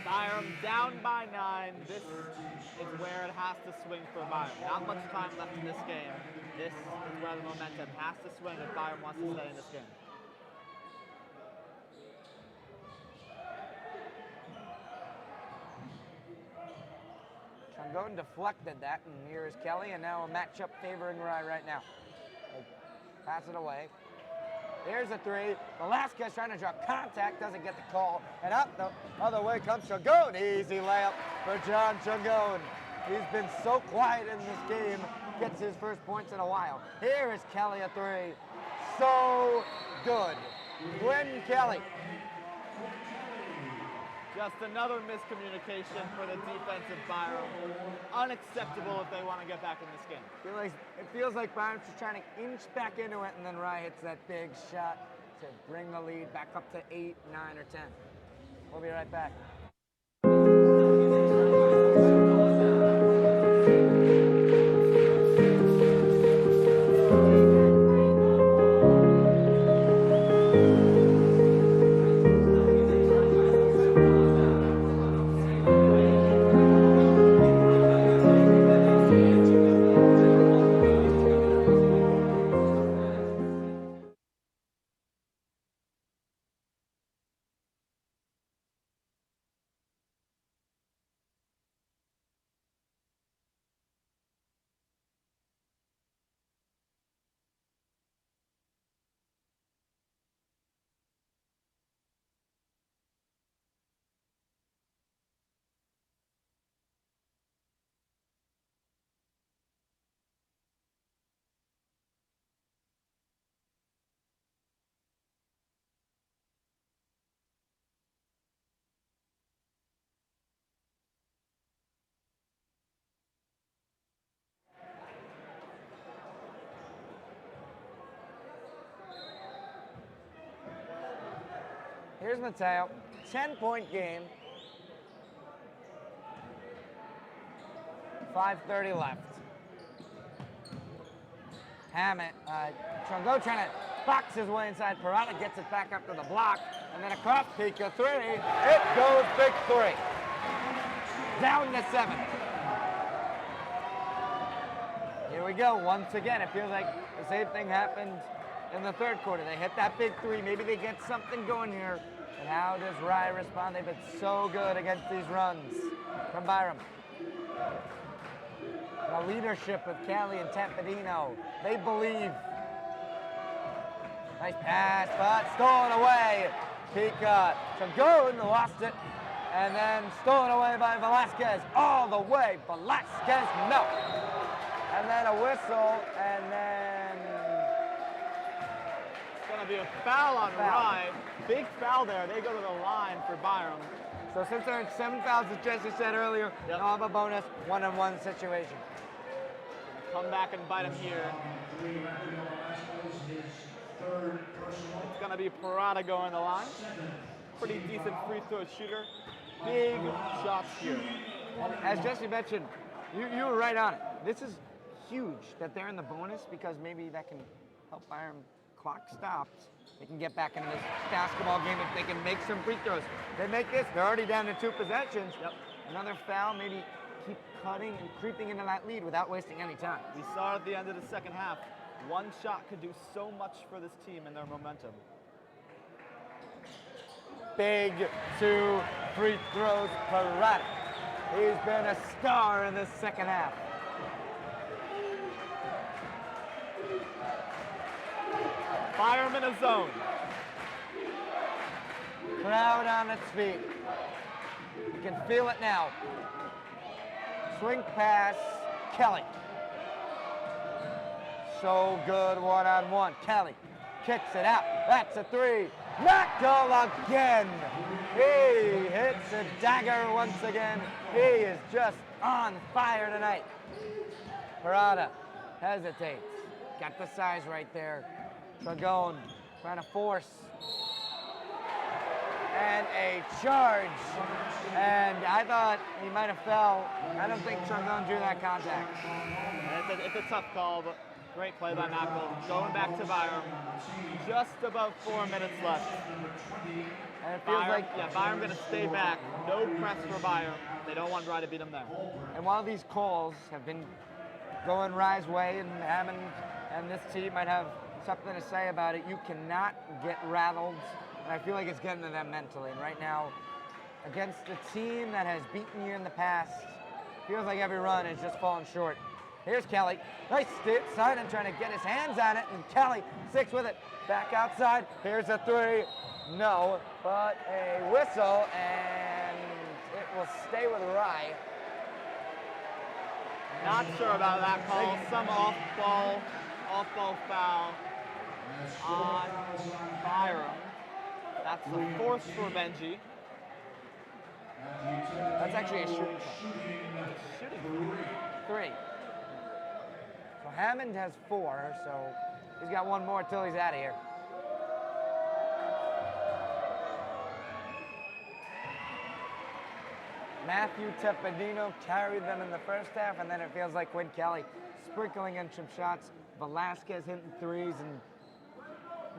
Byram down by 9. This is where it has to swing for Byram. Not much time left in this game. This is where the momentum has to swing if Byram wants to stay in this game. Trungone deflected that, and here is Kelly, and now a matchup favoring Rye right now. They pass it away. Here's a 3. Velasquez trying to draw contact, doesn't get the call. And up the other way comes Trungone. Easy layup for John Trungone. He's been so quiet in this game. Gets his first points in a while. Here is Kelly, a 3. So good. Quinn Kelly. Just another miscommunication for the defensive Byram. Unacceptable if they want to get back in this game. It feels like Byram's just trying to inch back into it, and then Rye hits that big shot to bring the lead back up to 8, 9, or 10. We'll be right back. Here's Mateo, 10-point game. 5:30 left. Hammett, Trongo trying to box his way inside. Parada gets it back up to the block, and then across Pika 3. It goes big 3. Down to 7. Here we go. Once again, it feels like the same thing happened in the third quarter. They hit that big 3. Maybe they get something going here. And how does Rye respond? They've been so good against these runs from Byram. The leadership of Kelly and Tempadino. They believe. Nice pass, but stolen away. Pika Chagoon lost it. And then stolen away by Velasquez. All the way. Velasquez, no. And then a whistle, and then... It's going to be a foul on Rye. Big foul there. They go to the line for Byram. So since they're in 7 fouls, as Jesse said earlier, they'll have a bonus 1-on-1 situation. Come back and bite him here. It's going to be Parada going the line. Pretty decent free throw shooter. Big shots here. And as Jesse mentioned, you were right on it. This is huge that they're in the bonus because maybe that can help Byram. Clock stops. They can get back into this basketball game if they can make some free throws. They make this, they're already down to 2 possessions. Yep. Another foul, maybe keep cutting and creeping into that lead without wasting any time. We saw at the end of the second half, one shot could do so much for this team and their momentum. Big 2 free throws, Parada. He's been a star in this second half. Byram in a zone. Crowd on its feet. You can feel it now. Swing pass, Kelly. So good one-on-one. Kelly kicks it out. That's a 3. Mackel again. He hits a dagger once again. He is just on fire tonight. Parada hesitates. Got the size right there. Dragon trying to force. And a charge. And I thought he might have fell. I don't think Dragon drew that contact. It's a tough call, but great play by Mackel. Going back to Byram. Just above 4 minutes left. And it feels like Byram going to stay back. No press for Byram. They don't want Rye to beat him there. And while these calls have been going Rye's way, and Hammond and this team might have something to say about it, you cannot get rattled. And I feel like it's getting to them mentally. And right now, against the team that has beaten you in the past, feels like every run is just falling short. Here's Kelly. Nice side and trying to get his hands on it. And Kelly, 6 with it. Back outside. Here's a 3. No, but a whistle, and it will stay with Rye. Not sure about that call. Some off-ball foul on Byram. That's the 4th for Benji. That's actually a shooting foul. Shooting. 3. So Hammond has 4, so he's got 1 more till he's out of here. Matthew Tepedino carried them in the first half, and then it feels like Quinn Kelly sprinkling in some shots. Velasquez hitting 3s, and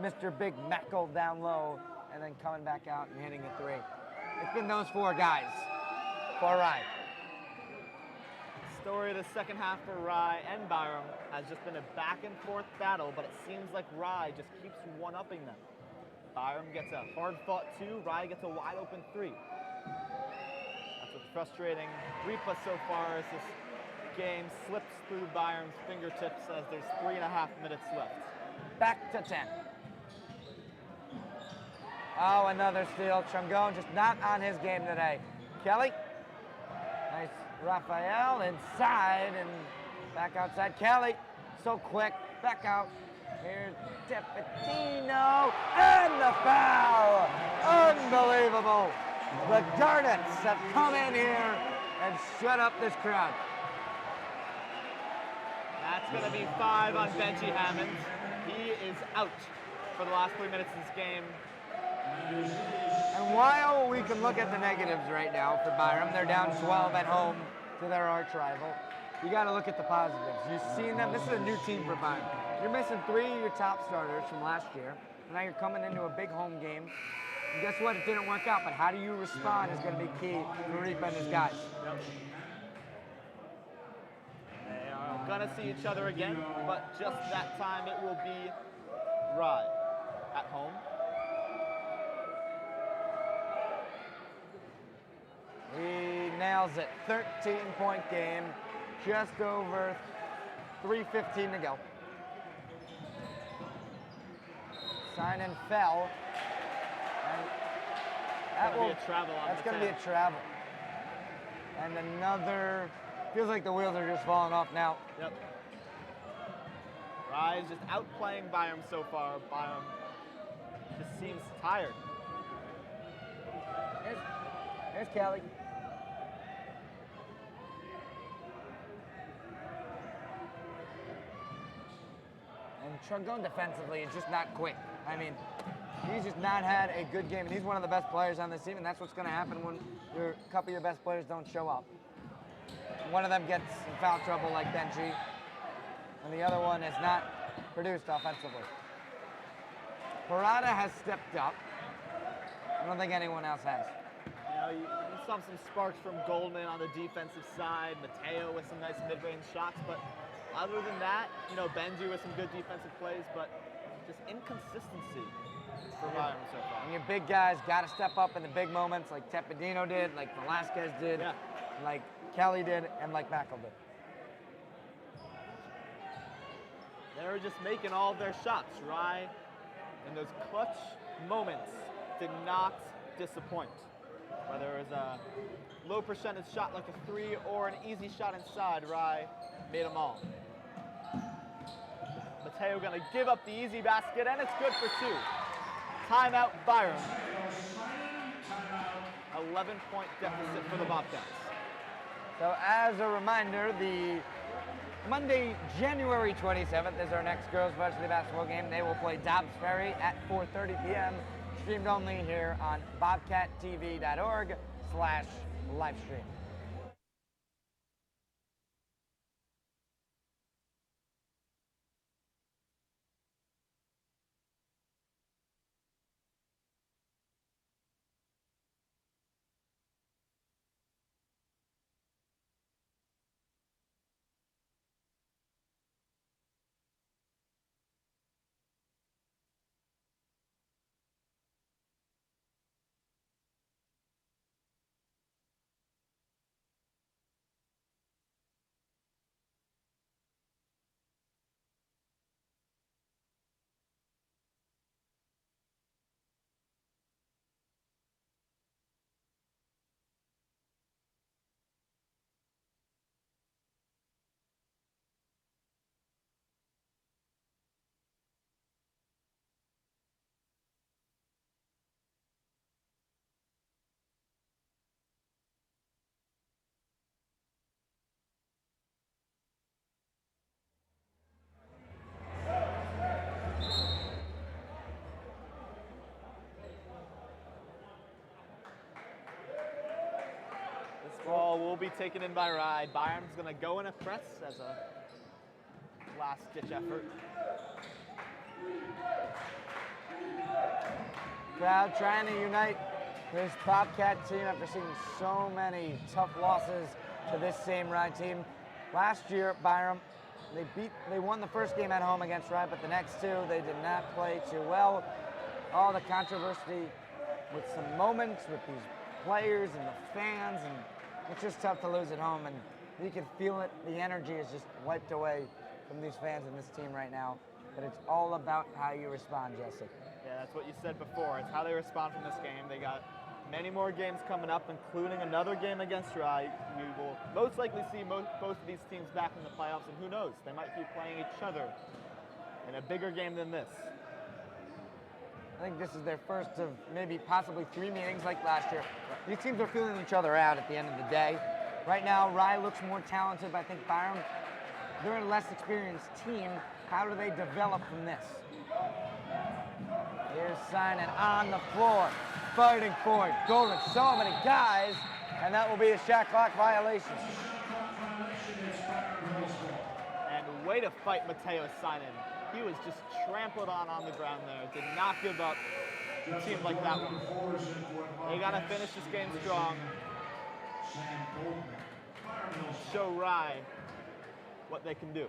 Mr. Big Mackel down low, and then coming back out and hitting a 3. It's been those 4 guys for Rye. Story of the second half for Rye and Byram has just been a back and forth battle, but it seems like Rye just keeps one-upping them. Byram gets a hard-fought 2, Rye gets a wide-open 3. That's what's frustrating Repa so far as this game slips through Byram's fingertips as there's 3.5 minutes left. Back to 10. Oh, another steal. Chungon just not on his game today. Kelly. Nice Raphael inside and back outside. Kelly, so quick. Back out. Here's Tepetino and the foul. Unbelievable. The Garnets have come in here and shut up this crowd. That's going to be 5 on Benji Hammond. He is out for the last 3 minutes of this game. we can look at the negatives right now for Byram. They're down 12 at home to their arch rival. You got to look at the positives. You've seen them. This is a new team for Byram. You're missing 3 of your top starters from last year. And now you're coming into a big home game. And guess what? It didn't work out. But how do you respond is going to be key for Reaper and his guys. Yep. They are going to see each other again, but just that time it will be Rye at home. He nails it. 13-point game. Just over 3:15 to go. Simon fell. And that will be a travel on That's the going to be 10. a travel. And another, feels like the wheels are just falling off now. Yep. Rye is just outplaying Byram so far. Byram just seems tired. There's Kelly. And going defensively is just not quick. I mean, he's just not had a good game, and he's one of the best players on this team, and that's what's going to happen when a couple of your best players don't show up. One of them gets in foul trouble like Benji, and the other one has not produced offensively. Parada has stepped up. I don't think anyone else has. You know, you saw some sparks from Goldman on the defensive side, Mateo with some nice mid-range shots, but other than that, you know, Benji with some good defensive plays, but just inconsistency for Byram so far. And your big guys got to step up in the big moments like Tepedino did, like Velasquez did, like Kelly did, and like Mackel did. They were just making all of their shots. Rye, in those clutch moments, did not disappoint. Whether it was a low percentage shot like a 3 or an easy shot inside, Rye made them all. Mateo gonna give up the easy basket, and it's good for 2. Timeout Byram. 11-point deficit for the Bobcats. So as a reminder, the Monday, January 27th is our next girls varsity basketball game. They will play Dobbs Ferry at 4:30 p.m. Streamed only here on bobcattv.org/livestream. Ball will be taken in by Rye. Byram's going to go in a press as a last-ditch effort. Crowd trying to unite this Bobcat team after seeing so many tough losses to this same Rye team. Last year, Byram, they won the first game at home against Rye, but the next 2 they did not play too well. All the controversy with some moments with these players and the fans, and it's just tough to lose at home, and you can feel it. The energy is just wiped away from these fans and this team right now. But it's all about how you respond, Jesse. Yeah, that's what you said before. It's how they respond from this game. They got many more games coming up, including another game against Rye. We will most likely see both of these teams back in the playoffs, and who knows, they might be playing each other in a bigger game than this. I think this is their first of maybe possibly 3 meetings like last year. These teams are feeling each other out at the end of the day. Right now, Rye looks more talented, but I think Byram, they're a less experienced team. How do they develop from this? Here's Sinan on the floor. fighting for it. Golden, so many guys, and that will be a shot clock violation. And way to fight Mateo Simon. He was just trampled on the ground there. Did not give up. It seemed like that one. They got to finish this game strong. Show Rye what they can do.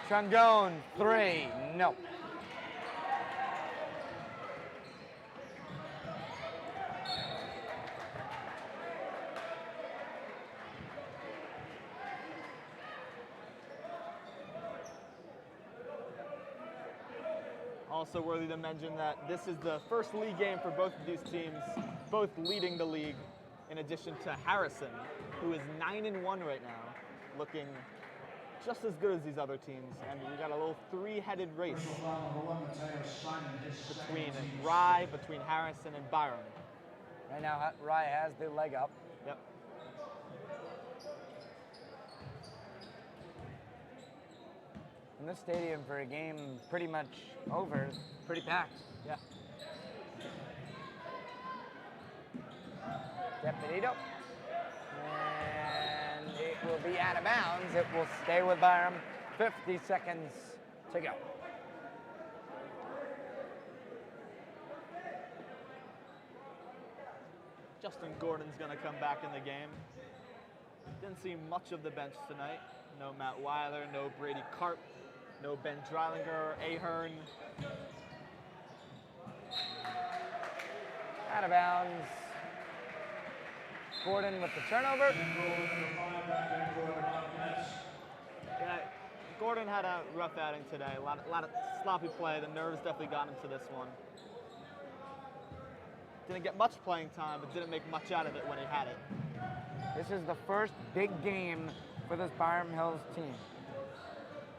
Chungone, 3, no. Also worthy to mention that this is the first league game for both of these teams, both leading the league, in addition to Harrison, who is 9-1 right now, looking just as good as these other teams. And we got a little three-headed race between Rye, between Harrison, and Byram. Right now, Rye has the leg up. Yep. In this stadium for a game pretty much over, pretty packed. Yeah. Deputito. And it will be out of bounds. It will stay with Byram. 50 seconds to go. Justin Gordon's going to come back in the game. Didn't see much of the bench tonight. No Matt Weiler, no Brady Karp, no Ben Dreilinger or Ahern. Out of bounds. Gordon with the turnover. Yeah, Gordon had a rough outing today. A lot of sloppy play. The nerves definitely got him to this one. Didn't get much playing time, but didn't make much out of it when he had it. This is the first big game for this Byram Hills team.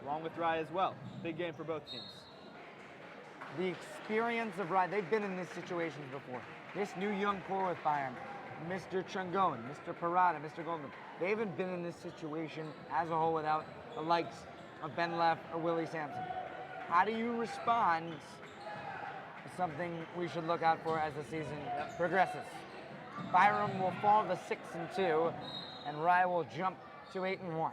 Along with Rye as well. Big game for both teams. The experience of Rye, they've been in these situations before. This new young core with Byram, Mr. Chungone, Mr. Parada, Mr. Goldman, they haven't been in this situation as a whole without the likes of Ben Leff or Willie Sampson. How do you respond is something we should look out for as the season progresses. Byram will fall to 6-2, and Rye will jump to 8-1.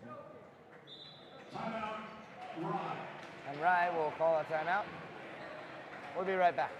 And Rye will call a timeout. We'll be right back.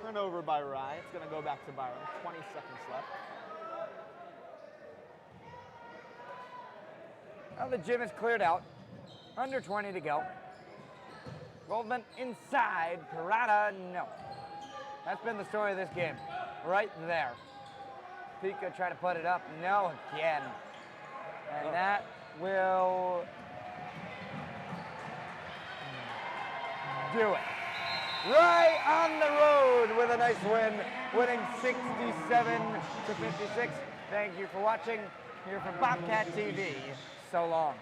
Turnover by Rye. It's going to go back to Byram. 20 seconds left. Well, the gym is cleared out. Under 20 to go. Goldman inside. Parada, no. That's been the story of this game. Right there. Pico trying to put it up. No, again. And that will do it. Rye on the road with a nice win, winning 67-56. Thank you for watching here from Bobcat TV. So long.